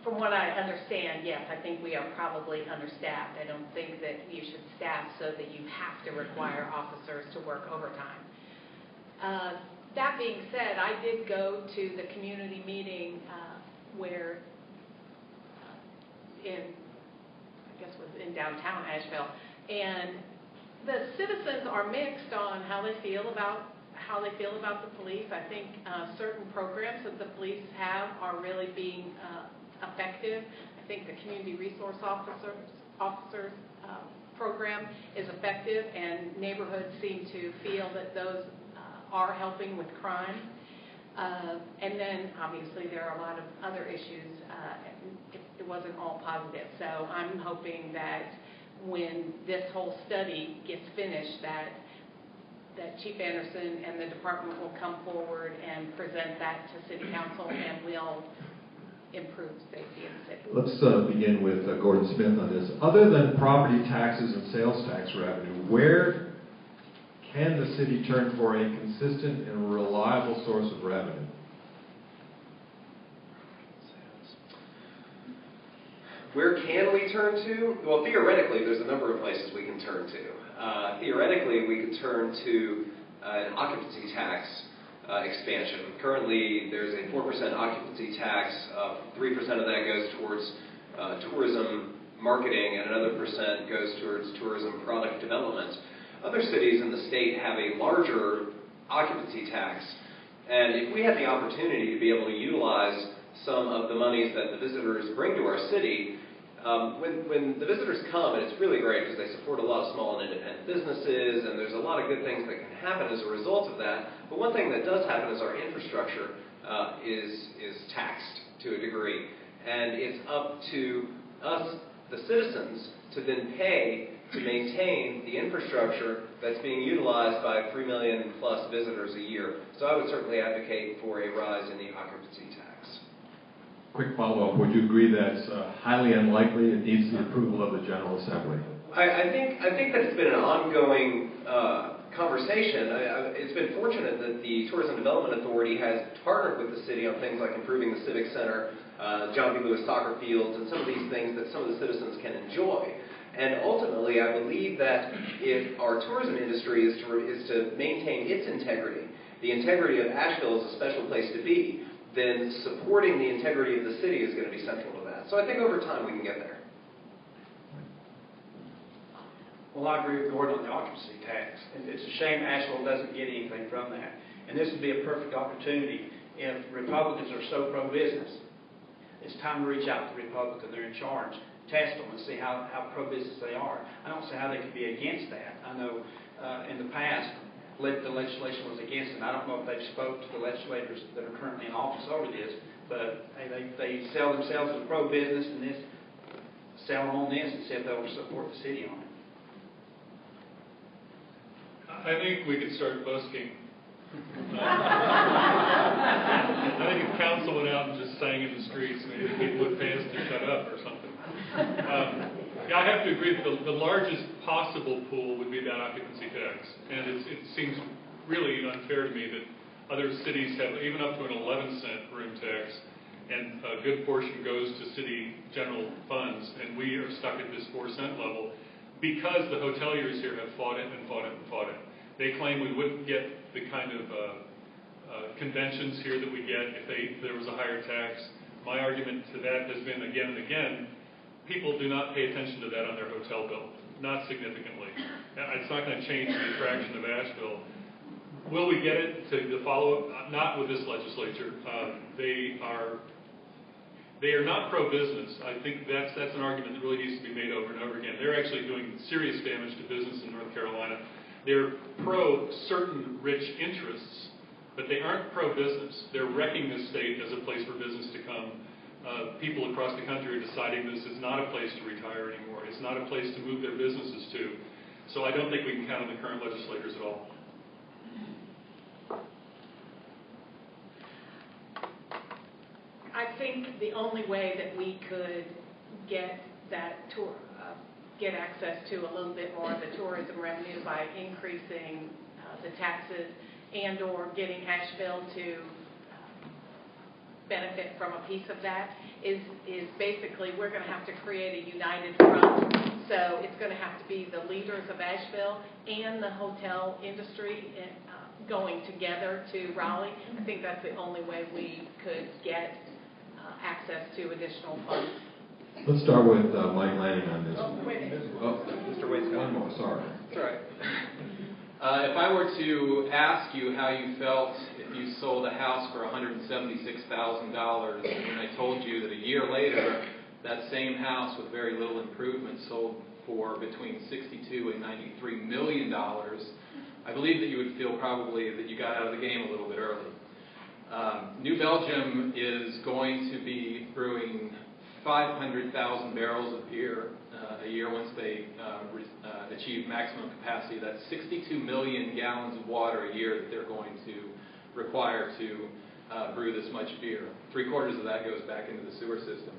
From what I understand, yes, I think we are probably understaffed. I don't think that you should staff so that you have to require officers to work overtime. That being said, I did go to the community meeting where was in downtown Asheville, and the citizens are mixed on how they feel about the police. I think certain programs that the police have are really being effective. I think the community resource officers program is effective, and neighborhoods seem to feel that those are helping with crime. And then obviously there are a lot of other issues. It wasn't all positive. So I'm hoping that when this whole study gets finished, that Chief Anderson and the department will come forward and present that to City Council, and we'll improve safety in the city. Let's begin with Gordon Smith on this. Other than property taxes and sales tax revenue, where can the city turn for a consistent and reliable source of revenue? Where can we turn to? Well, theoretically, there's a number of places we can turn to. Theoretically, we could turn to an occupancy tax expansion. Currently, there's a 4% occupancy tax. 3% of that goes towards tourism marketing, and another percent goes towards tourism product development. Other cities in the state have a larger occupancy tax, and if we had the opportunity to be able to utilize some of the monies that the visitors bring to our city, when the visitors come, and it's really great because they support a lot of small and independent businesses, and there's a lot of good things that can happen as a result of that. But one thing that does happen is our infrastructure is taxed to a degree, and it's up to us, the citizens, to then pay to maintain the infrastructure that's being utilized by 3 million plus visitors a year. So I would certainly advocate for a rise in the occupancy tax. Quick follow-up, would you agree that's highly unlikely? It needs the approval of the General Assembly. I think that it's been an ongoing conversation. It's been fortunate that the Tourism Development Authority has partnered with the city on things like improving the Civic Center, John B. Lewis soccer fields, and some of these things that some of the citizens can enjoy. And ultimately, I believe that if our tourism industry is to maintain its integrity, the integrity of Asheville is a special place to be, then supporting the integrity of the city is going to be central to that. So I think over time we can get there. Well, I agree with Gordon on the occupancy tax. It's a shame Asheville doesn't get anything from that. And this would be a perfect opportunity if Republicans are so pro-business. It's time to reach out to the Republicans. They're in charge. Test them and see how pro-business they are. I don't see how they could be against that. I know in the past the legislation was against it. I don't know if they've spoke to the legislators that are currently in office over this, but hey, they sell themselves as pro-business and this, sell them on this and see if they'll support the city on it. I think we could start busking. I think if council went out and just sang in the streets, maybe people would pay us to shut up or something. Yeah, I have to agree that the largest possible pool would be that occupancy tax. And it seems really unfair to me that other cities have even up to an 11-cent room tax, and a good portion goes to city general funds, and we are stuck at this 4-cent level because the hoteliers here have fought it and fought it and fought it. They claim we wouldn't get the kind of conventions here that we get if there was a higher tax. My argument to that has been again and again, people do not pay attention to that on their hotel bill, not significantly. It's not going to change the attraction of Asheville. Will we get it to the follow-up? Not with this legislature. They are not pro-business. I think that's an argument that really needs to be made over and over again. They're actually doing serious damage to business in North Carolina. They're pro certain rich interests, but they aren't pro-business. They're wrecking this state as a place for business to come. People across the country are deciding this is not a place to retire anymore. It's not a place to move their businesses to. So I don't think we can count on the current legislators at all. I think the only way that we could get that get access to a little bit more of the tourism revenue by increasing the taxes and or getting Asheville to benefit from a piece of that is basically we're going to have to create a united front. So it's going to have to be the leaders of Asheville and the hotel industry going together to Raleigh. I think that's the only way we could get access to additional funds. Let's start with Mike Lanning on this. Oh, wait a minute. Oh, Mr. Waitscott. one more, sorry. That's all right. If I were to ask you how you felt if you sold a house for $176,000, and I told you that a year later, that same house with very little improvement sold for between $62 and $93 million, I believe that you would feel probably that you got out of the game a little bit early. New Belgium is going to be brewing 500,000 barrels of beer a year once they achieve maximum capacity. That's 62 million gallons of water a year that they're going to require to brew this much beer. 3/4 of that goes back into the sewer system.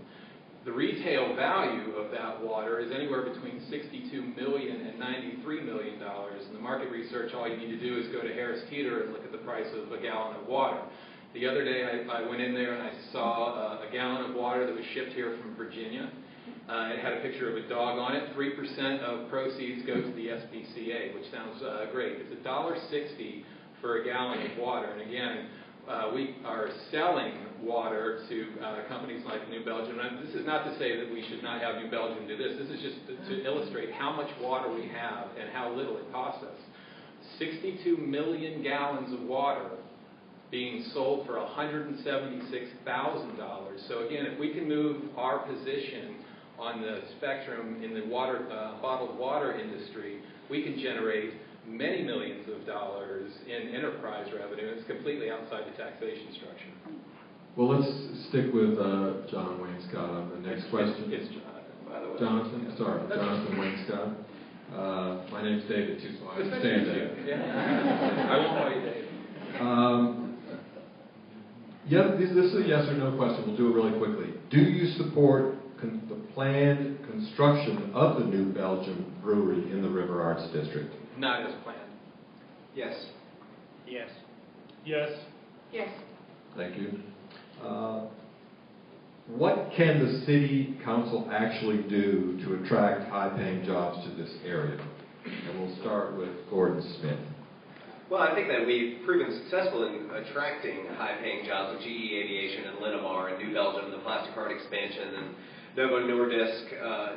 The retail value of that water is anywhere between $62 million and $93 million. In the market research, all you need to do is go to Harris Teeter and look at the price of a gallon of water. The other day, I went in there and I saw a gallon of water that was shipped here from Virginia. It had a picture of a dog on it. 3% of proceeds go to the SPCA, which sounds great. It's $1.60 for a gallon of water. And again, we are selling water to companies like New Belgium. And this is not to say that we should not have New Belgium do this. This is just to illustrate how much water we have and how little it costs us. 62 million gallons of water being sold for $176,000. So again, if we can move our position on the spectrum in the water, bottled water industry, we can generate many millions of dollars in enterprise revenue. It's completely outside the taxation structure. Well, let's stick with John Wayne-Scott on the next question. It's Jonathan, by the way. Jonathan, sorry, Jonathan Wayne-Scott. My name's David too, so I understand that. Yeah. I won't call you David. This is a yes or no question. We'll do it really quickly. Do you support the planned construction of the New Belgium Brewery in the River Arts District? Not as planned. Yes. Yes. Yes. Yes. Thank you. What can the city council actually do to attract high-paying jobs to this area? And we'll start with Gordon Smith. Well, I think that we've proven successful in attracting high-paying jobs with GE Aviation and Linamar and New Belgium, the plastic card expansion, and Novo Nordisk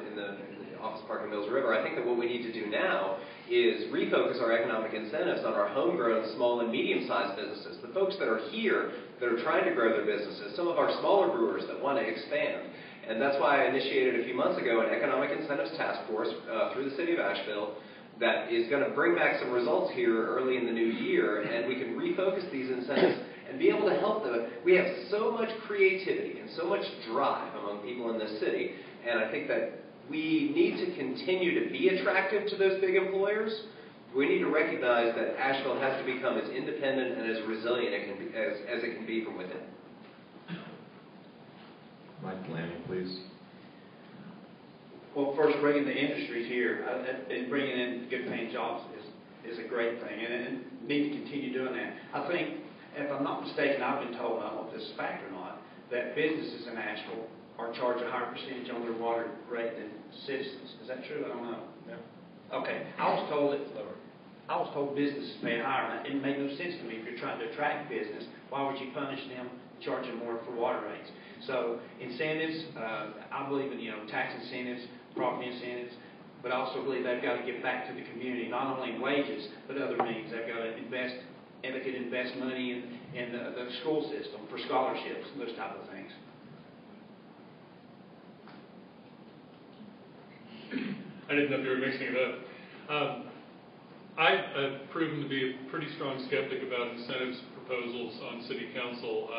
in the office park in Mills River. I think that what we need to do now is refocus our economic incentives on our homegrown small and medium-sized businesses, the folks that are here that are trying to grow their businesses, some of our smaller brewers that want to expand. And that's why I initiated a few months ago an economic incentives task force through the city of Asheville that is going to bring back some results here early in the new year, and we can refocus these incentives and be able to help them. We have so much creativity and so much drive among people in this city, and I think that we need to continue to be attractive to those big employers. We need to recognize that Asheville has to become as independent and as resilient as it can be from within. Mike Lanning, please. Well, first, bringing the industries here and bringing in good-paying jobs is a great thing, and need to continue doing that. I think, if I'm not mistaken, I've been told, I don't know if this is a fact or not, that businesses in Asheville are charged a higher percentage on their water rate than citizens. Is that true? I don't know. No. Okay. I was told businesses pay higher, and it made no sense to me. If you're trying to attract business, why would you punish them, charge them more for water rates? So incentives, I believe in tax incentives, property incentives, but I also believe they've got to give back to the community, not only in wages, but other means. They've got to invest, and they could invest money in the school system for scholarships and those type of things. I didn't know if you were mixing it up. I've proven to be a pretty strong skeptic about incentives proposals on City Council.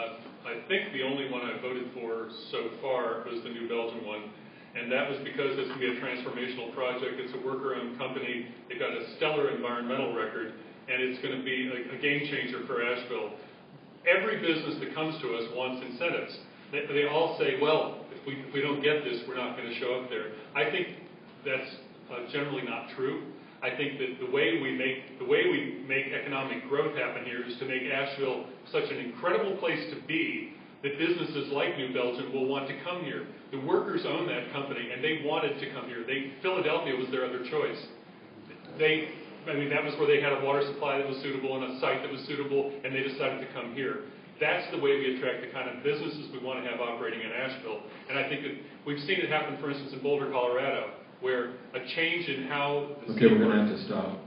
I think the only one I voted for so far was the New Belgium one, and that was because it's going to be a transformational project. It's a worker-owned company. They've got a stellar environmental record, and it's going to be a game changer for Asheville. Every business that comes to us wants incentives. They all say, well, if we don't get this, we're not going to show up there. I think that's generally not true. I think that the way we make economic growth happen here is to make Asheville such an incredible place to be that businesses like New Belgium will want to come here. The workers own that company, and they wanted to come here. Philadelphia was their other choice. That was where they had a water supply that was suitable and a site that was suitable, and they decided to come here. That's the way we attract the kind of businesses we want to have operating in Asheville. And I think that we've seen it happen, for instance, in Boulder, Colorado, where a change in how the Okay, we're going to have to stop.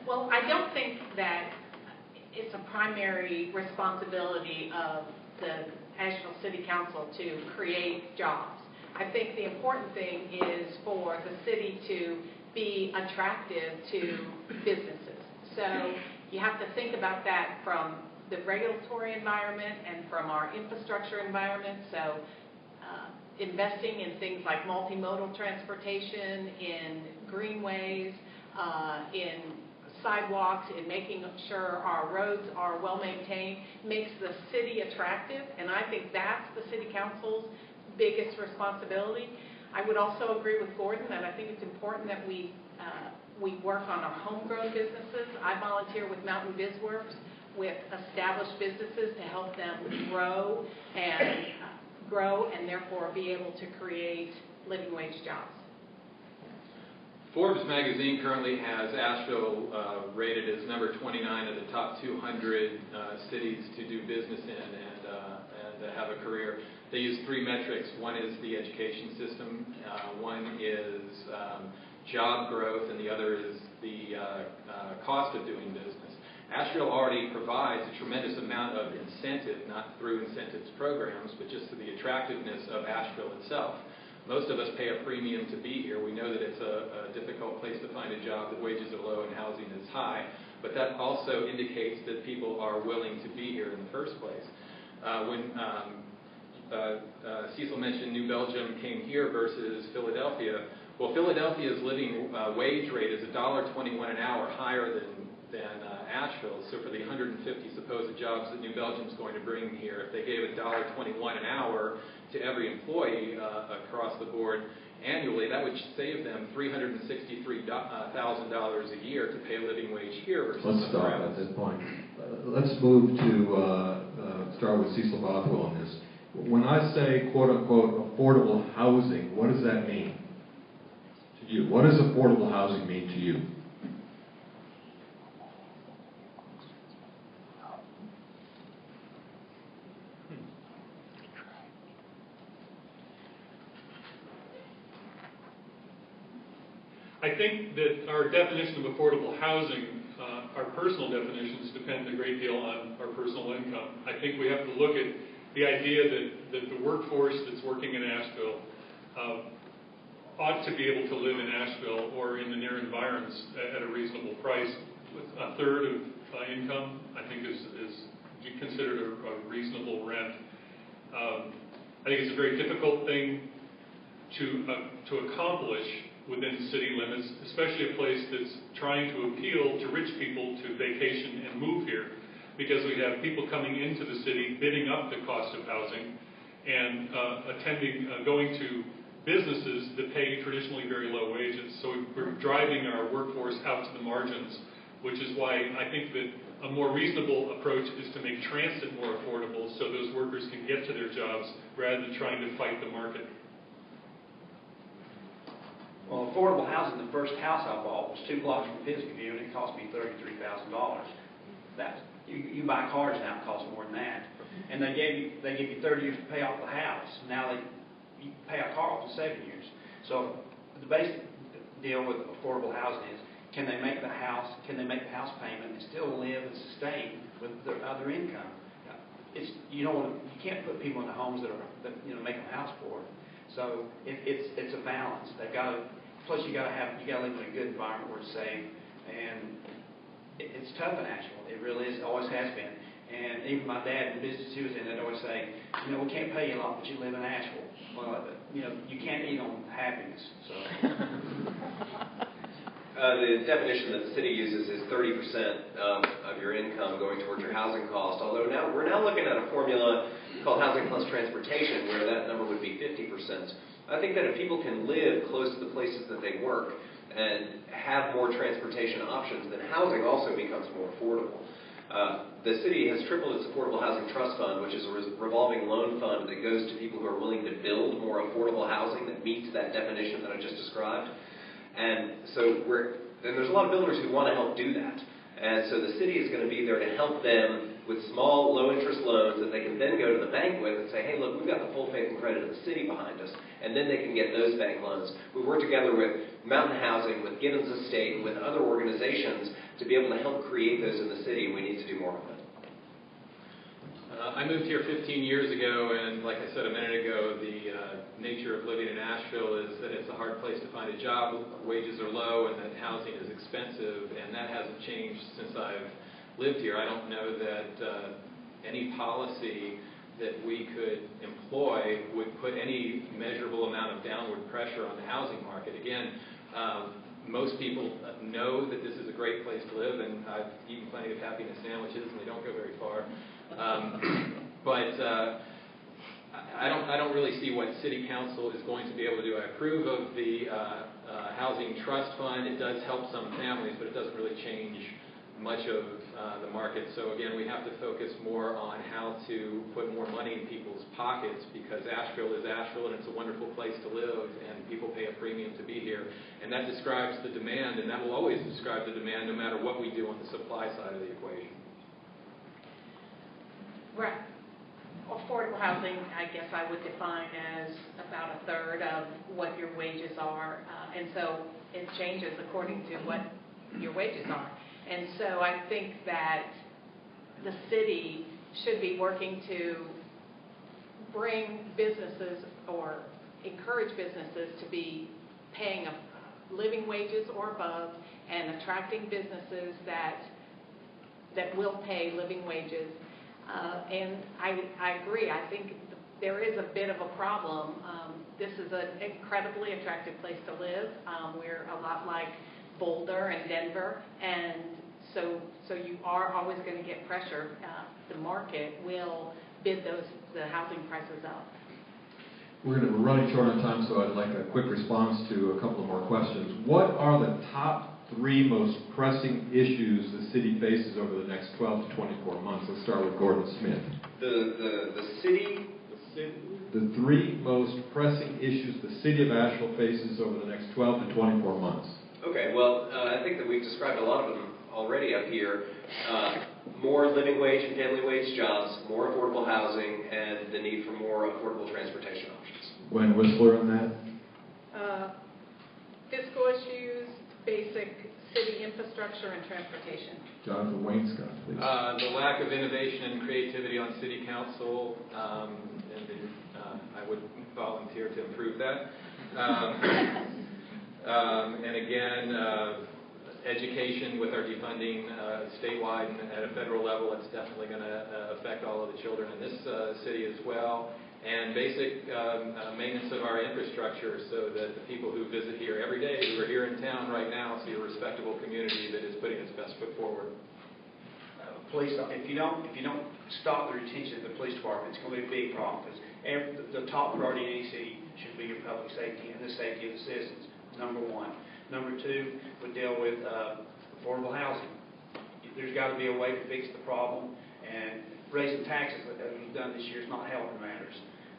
Well, I don't think that it's a primary responsibility of the Asheville City Council to create jobs. I think the important thing is for the city to be attractive to businesses. So you have to think about that from the regulatory environment and from our infrastructure environment. So investing in things like multimodal transportation, in greenways, in sidewalks, in making sure our roads are well maintained, makes the city attractive, and I think that's the City Council's biggest responsibility. I would also agree with Gordon that I think it's important that we work on our homegrown businesses. I volunteer with Mountain BizWorks with established businesses to help them grow and therefore be able to create living wage jobs. Forbes magazine currently has Asheville rated as number 29 of the top 200 cities to do business in and have a career. They use three metrics. One is the education system, one is job growth, and the other is the cost of doing business. Asheville already provides a tremendous amount of incentive, not through incentives programs, but just through the attractiveness of Asheville itself. Most of us pay a premium to be here. We know that it's a difficult place to find a job, that wages are low and housing is high, but that also indicates that people are willing to be here in the first place. When Cecil mentioned New Belgium came here versus Philadelphia, well, Philadelphia's living wage rate is $1.21 an hour higher than Asheville. So for the 150 supposed jobs that New Belgium's going to bring here, if they gave $1.21 an hour to every employee across the board annually, that would save them $363,000 a year to pay a living wage here versus Let's somewhere stop else. at that point. Let's move to start with Cecil Bothwell on this. When I say quote-unquote affordable housing, what does that mean to you? What does affordable housing mean to you? I think that our definition of affordable housing, our personal definitions depend a great deal on our personal income. I think we have to look at the idea that the workforce that's working in Asheville ought to be able to live in Asheville or in the near environs at a reasonable price. A third of income, I think, is considered a reasonable rent. I think it's a very difficult thing to accomplish within city limits, especially a place that's trying to appeal to rich people to vacation and move here, because we have people coming into the city bidding up the cost of housing and going to businesses that pay traditionally very low wages. So we're driving our workforce out to the margins, which is why I think that a more reasonable approach is to make transit more affordable so those workers can get to their jobs rather than trying to fight the market. Well, affordable housing, the first house I bought was 2 blocks from Pisgah, and it cost me $33,000. That's you buy cars now, it costs more than that. And they give you 30 years to pay off the house. Now you pay a car off in 7 years. So the basic deal with affordable housing is, can they make the house payment and still live and sustain with their other income? You can't put people in the homes that make them house poor. So it's a balance. Plus you got to live in a good environment where it's safe, and it's tough in Asheville. It really is. It always has been. And even my dad, the business he was in, they'd always say, we can't pay you a lot, but you live in Asheville. Well, you can't eat on happiness. So. The definition that the city uses is 30% of your income going towards your housing cost, although we're now looking at a formula called housing plus transportation, where that number would be 50%. I think that if people can live close to the places that they work and have more transportation options, then housing also becomes more affordable. The city has tripled its Affordable Housing Trust Fund, which is a revolving loan fund that goes to people who are willing to build more affordable housing that meets that definition that I just described. And so there's a lot of builders who want to help do that. And so the city is going to be there to help them with small, low-interest loans that they can then go to the bank with and say, hey, look, we've got the full faith and credit of the city behind us, and then they can get those bank loans. We work together with Mountain Housing, with Gibbons Estate, and with other organizations to be able to help create those in the city, and we need to do more of it. I moved here 15 years ago, and like I said a minute ago, the nature of living in Asheville is that it's a hard place to find a job, wages are low, and that housing is expensive, and that hasn't changed since I've lived here. I don't know that any policy that we could employ would put any measurable amount of downward pressure on the housing market. Again, most people know that this is a great place to live, and I've eaten plenty of happiness sandwiches, and they don't go very far. But I don't really see what City Council is going to be able to do. I approve of the Housing Trust Fund. It does help some families, but it doesn't really change much of the market. So again, we have to focus more on how to put more money in people's pockets, because Asheville is Asheville, and it's a wonderful place to live, and people pay a premium to be here. And that describes the demand, and that will always describe the demand no matter what we do on the supply side of the equation. Right. Affordable housing, I guess I would define as about a third of what your wages are. And so it changes according to what your wages are. And so I think that the city should be working to bring businesses or encourage businesses to be paying living wages or above and attracting businesses that will pay living wages. And I agree. I think there is a bit of a problem. This is an incredibly attractive place to live. We're a lot like Boulder and Denver, and so you are always going to get pressure. The market will bid the housing prices up. We're going to be running short on time, so I'd like a quick response to a couple of more questions. What are the top 3 most pressing issues the city faces over the next 12 to 24 months? Let's start with Gordon Smith. The city. The 3 most pressing issues the city of Asheville faces over the next 12 to 24 months. Okay, well, I think that we've described a lot of them already up here. More living wage and family wage jobs, more affordable housing, and the need for more affordable transportation options. Gwen Whistler on that? Fiscal issues, basic city infrastructure, and transportation. Jonathan Wainscott, please. The lack of innovation and creativity on city council, I would volunteer to improve that. And again, education with our defunding statewide and at a federal level, it's definitely going to affect all of the children in this city as well. And basic maintenance of our infrastructure so that the people who visit here every day, who are here in town right now, see a respectable community that is putting its best foot forward. Police, if you don't stop the retention of the police department, it's going to be a big problem, because the top priority in any city should be your public safety and the safety of the citizens, number 1. Number 2 would deal with affordable housing. There's got to be a way to fix the problem, and raising taxes, as we've done this year, is not helping matters.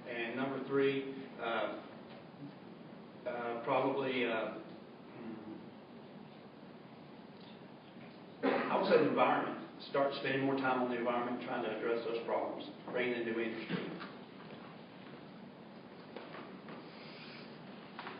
And number 3, probably, I would say the environment. Start spending more time on the environment, trying to address those problems, bringing in new industry.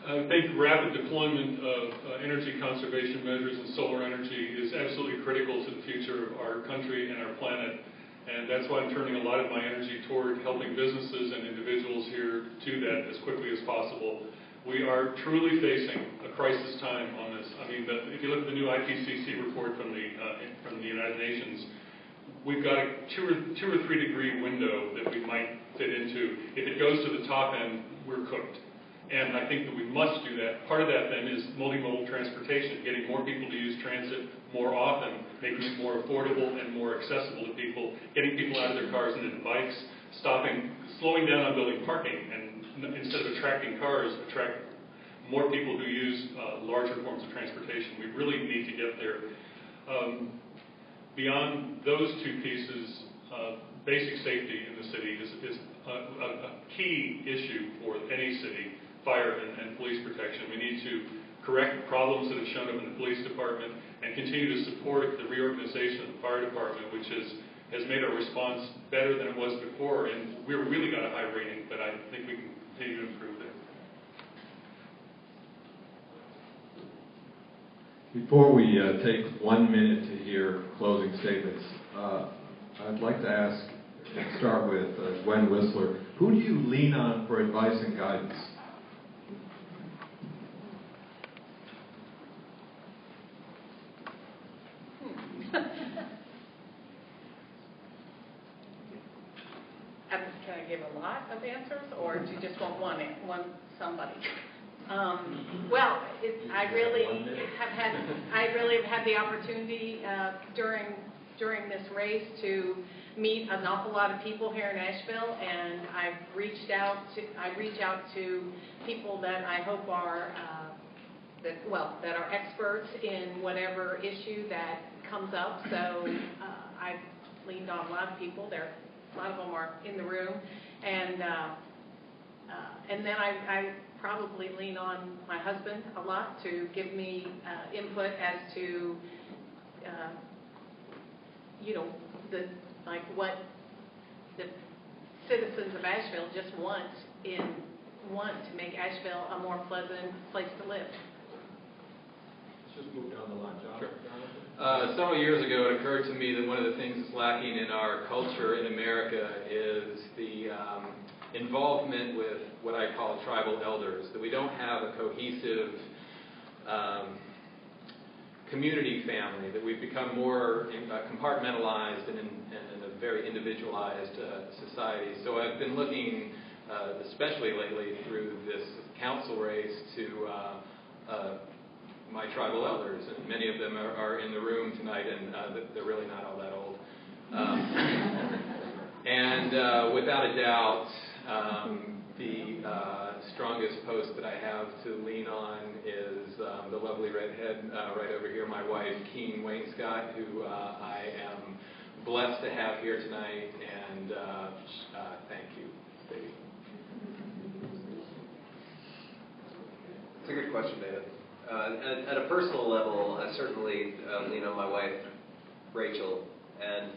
I think rapid deployment of energy conservation measures and solar energy is absolutely critical to the future of our country and our planet. And that's why I'm turning a lot of my energy toward helping businesses and individuals here to that as quickly as possible. We are truly facing a crisis time on this. I mean, if you look at the new IPCC report from the United Nations, we've got a 2 or 3 degree window that we might fit into. If it goes to the top end, we're cooked. And I think that we must do that. Part of that then is multimodal transportation, getting more people to use transit more often, making it more affordable and more accessible to people, getting people out of their cars and into bikes, slowing down on building parking, and instead of attracting cars, attract more people who use larger forms of transportation. We really need to get there. Beyond those 2 pieces, basic safety in the city is a key issue for any city. Fire and police protection. We need to correct problems that have shown up in the police department and continue to support the reorganization of the fire department, which has made our response better than it was before. And we've really got a high rating, but I think we can continue to improve there. Before we take 1 minute to hear closing statements, I'd like to ask, and start with Gwen Whistler, who do you lean on for advice and guidance? Can I give a lot of answers, or do you just want one somebody? Well, I really have had the opportunity during this race to meet an awful lot of people here in Asheville, and I reach out to people that I hope are that are experts in whatever issue that comes up. So I've leaned on a lot of people. A lot of them are in the room, and then I probably lean on my husband a lot to give me input as to, what the citizens of Asheville just want to make Asheville a more pleasant place to live. Let's just move down the line, John. Sure. Several years ago, it occurred to me that one of the things that's lacking in our culture in America is the involvement with what I call tribal elders, that we don't have a cohesive community family, that we've become more compartmentalized and in a very individualized society. So I've been looking, especially lately through this council race, to my tribal elders, and many of them are in the room tonight, and they're really not all that old. And without a doubt, the strongest post that I have to lean on is the lovely redhead right over here, my wife, Keen Wainscott, who I am blessed to have here tonight, and thank you, baby. It's a good question, David. At a personal level, I certainly lean on my wife, Rachel, and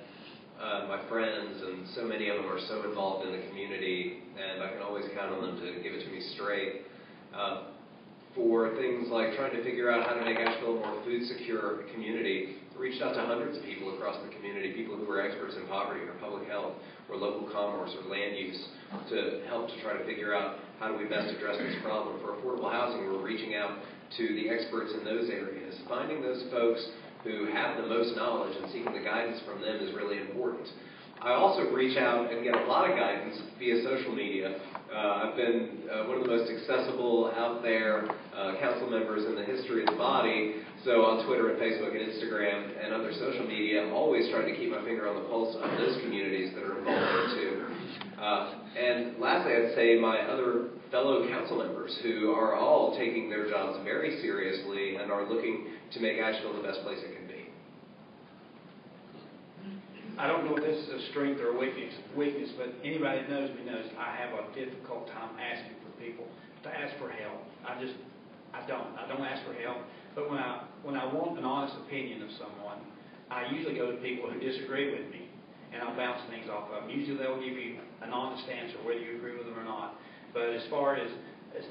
my friends, and so many of them are so involved in the community, and I can always count on them to give it to me straight. For things like trying to figure out how to make Asheville a more food-secure community, I reached out to hundreds of people across the community, people who are experts in poverty or public health or local commerce or land use, to help to try to figure out how do we best address this problem. For affordable housing, we're reaching out to the experts in those areas. Finding those folks who have the most knowledge and seeking the guidance from them is really important. I also reach out and get a lot of guidance via social media. I've been one of the most accessible out there council members in the history of the body. So on Twitter and Facebook and Instagram and other social media, I'm always trying to keep my finger on the pulse of those communities that are involved there too. And lastly, I'd say my other fellow council members who are all taking their jobs very seriously and are looking to make Asheville the best place it can be. I don't know if this is a strength or a weakness, but anybody that knows me knows I have a difficult time asking for people to ask for help. I don't ask for help. But when I want an honest opinion of someone, I usually go to people who disagree with me, and I'll bounce things off of them. Usually they'll give you an honest answer, whether you agree with them or not. But as far as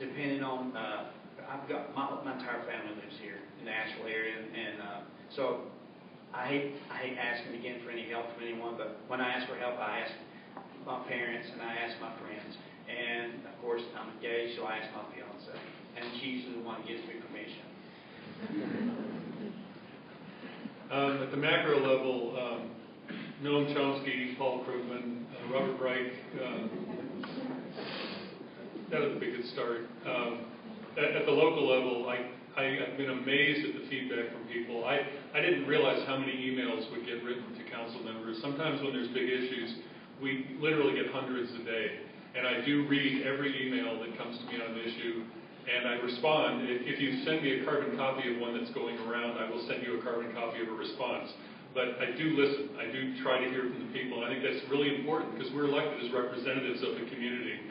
depending on, I've got my entire family lives here in the Asheville area, and so I hate asking again for any help from anyone. But when I ask for help, I ask my parents and I ask my friends, and of course I'm engaged, so I ask my fiance, and she's the one that gives me permission. At the macro level, Noam Chomsky, Paul Krugman, Robert Reich, that would be a good start. At the local level, I've been amazed at the feedback from people. I didn't realize how many emails would get written to council members. Sometimes when there's big issues, we literally get hundreds a day. And I do read every email that comes to me on an issue, and I respond. If you send me a carbon copy of one that's going around, I will send you a carbon copy of a response. But I do listen. I do try to hear from the people. And I think that's really important because we're elected as representatives of the community.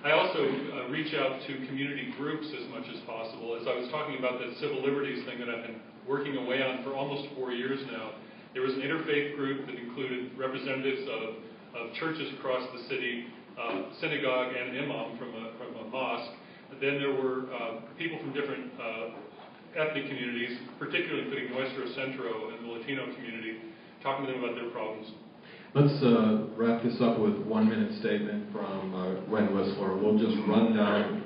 I also reach out to community groups as much as possible. As I was talking about that civil liberties thing that I've been working away on for almost 4 years now, there was an interfaith group that included representatives of churches across the city, synagogue and imam from a mosque. Then there were people from different ethnic communities, particularly including Nuestro Centro and the Latino community, talking to them about their problems. Let's wrap this up with 1 minute statement from Gwen Whistler. We'll just run down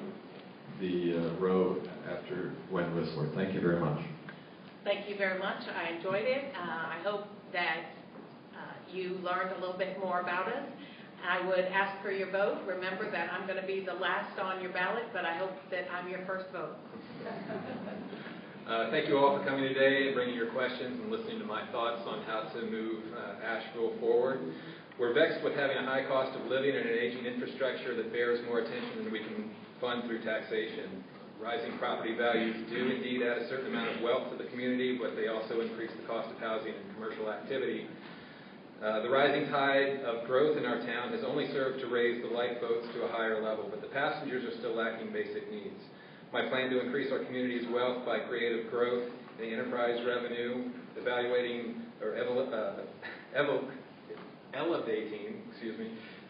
the row after Gwen Whistler. Thank you very much. Thank you very much. I enjoyed it. I hope that you learned a little bit more about us. I would ask for your vote. Remember that I'm going to be the last on your ballot, but I hope that I'm your first vote. Thank you all for coming today and bringing your questions and listening to my thoughts on how to move Asheville forward. We're vexed with having a high cost of living and an aging infrastructure that bears more attention than we can fund through taxation. Rising property values do indeed add a certain amount of wealth to the community, but they also increase the cost of housing and commercial activity. The rising tide of growth in our town has only served to raise the lifeboats to a higher level, but the passengers are still lacking basic needs. My plan to increase our community's wealth by creative growth, the enterprise revenue, evaluating or elevating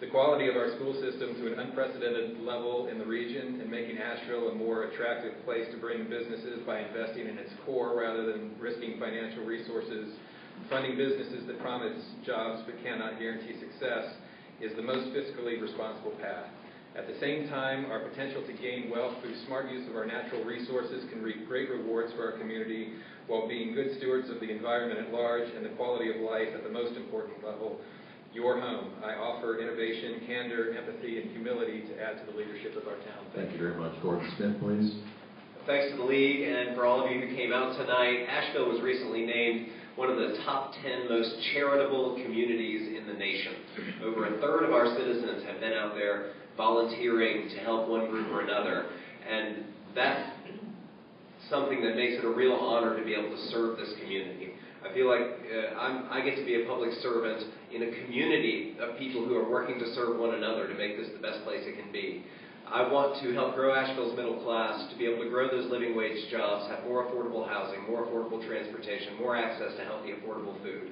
the quality of our school system to an unprecedented level in the region and making Asheville a more attractive place to bring businesses by investing in its core rather than risking financial resources. Funding businesses that promise jobs but cannot guarantee success is the most fiscally responsible path. At the same time, our potential to gain wealth through smart use of our natural resources can reap great rewards for our community while being good stewards of the environment at large and the quality of life at the most important level, your home. I offer innovation, candor, empathy, and humility to add to the leadership of our town. Thank you very much. Gordon Smith, please. Thanks to the League and for all of you who came out tonight. Asheville was recently named one of the top 10 most charitable communities in the nation. Over a third of our citizens have been out there volunteering to help one group or another. And that's something that makes it a real honor to be able to serve this community. I feel like I get to be a public servant in a community of people who are working to serve one another to make this the best place it can be. I want to help grow Asheville's middle class, to be able to grow those living wage jobs, have more affordable housing, more affordable transportation, more access to healthy, affordable food.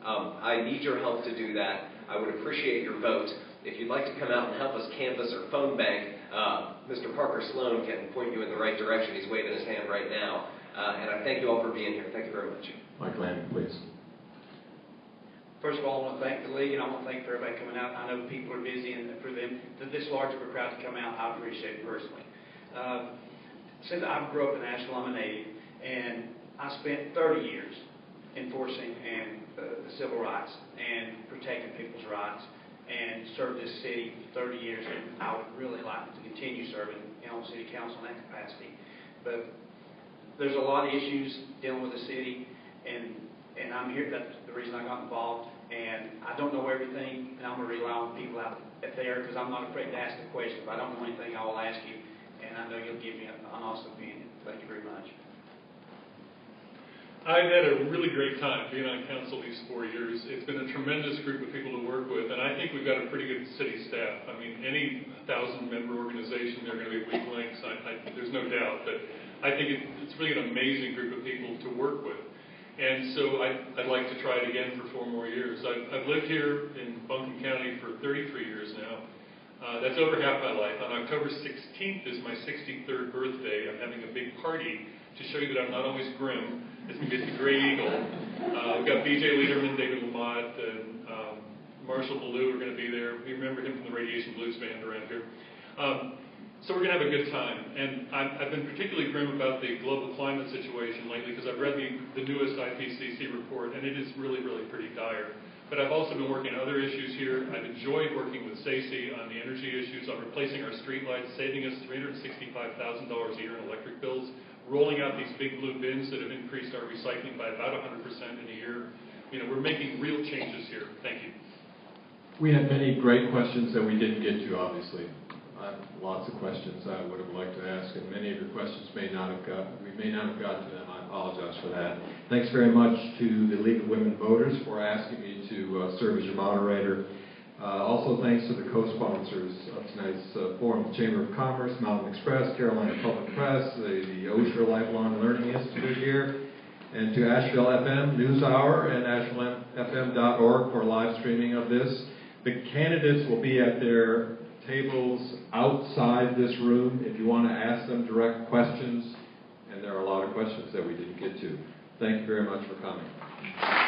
I need your help to do that. I would appreciate your vote. If you'd like to come out and help us canvass or phone bank, Mr. Parker Sloan can point you in the right direction. He's waving his hand right now. And I thank you all for being here. Thank you very much. Mike Landon, please. First of all, I want to thank the League, and I want to thank everybody coming out. I know people are busy, and for them, this large of a crowd to come out, I appreciate it personally. Since I grew up in Asheville, I'm a native, and I spent 30 years enforcing the civil rights and protecting people's rights, and served this city for 30 years, and I would really like to continue serving on city council in that capacity. But there's a lot of issues dealing with the city, and I'm here. That's the reason I got involved. And I don't know everything, and I'm going to rely on people out there because I'm not afraid to ask the question. If I don't know anything, I will ask you, and I know you'll give me an honest opinion. Thank you very much. I've had a really great time being on council these 4 years. It's been a tremendous group of people to work with, and I think we've got a pretty good city staff. I mean, any 1,000-member organization, they're going to be weak links. There's no doubt, but I think it's really an amazing group of people to work with. And so I'd like to try it again for 4 more years. I've lived here in Buncombe County for 33 years now. That's over half my life. On October 16th is my 63rd birthday. I'm having a big party to show you that I'm not always grim. It's going to be at the Great Eagle. We've got B.J. Lederman, David Lamont, and Marshall Ballou are going to be there. You remember him from the Radiation Blues Band around here. So we're going to have a good time. And I've been particularly grim about the global climate situation lately because I've read the newest IPCC report, and it is really, really pretty dire. But I've also been working on other issues here. I've enjoyed working with Stacey on the energy issues, on replacing our streetlights, saving us $365,000 a year in electric bills, rolling out these big blue bins that have increased our recycling by about 100% in a year. You know, we're making real changes here. Thank you. We had many great questions that we didn't get to, obviously. Lots of questions I would have liked to ask, and many of your questions we may not have gotten to them. I apologize for that. Thanks very much to the League of Women Voters for asking me to serve as your moderator. Also thanks to the co-sponsors of tonight's forum, the Chamber of Commerce, Mountain Express, Carolina Public Press, the Osher Lifelong Learning Institute here, and to Asheville FM NewsHour and AshevilleFM.org for live streaming of this. The candidates will be at their tables outside this room if you want to ask them direct questions, and there are a lot of questions that we didn't get to. Thank you very much for coming.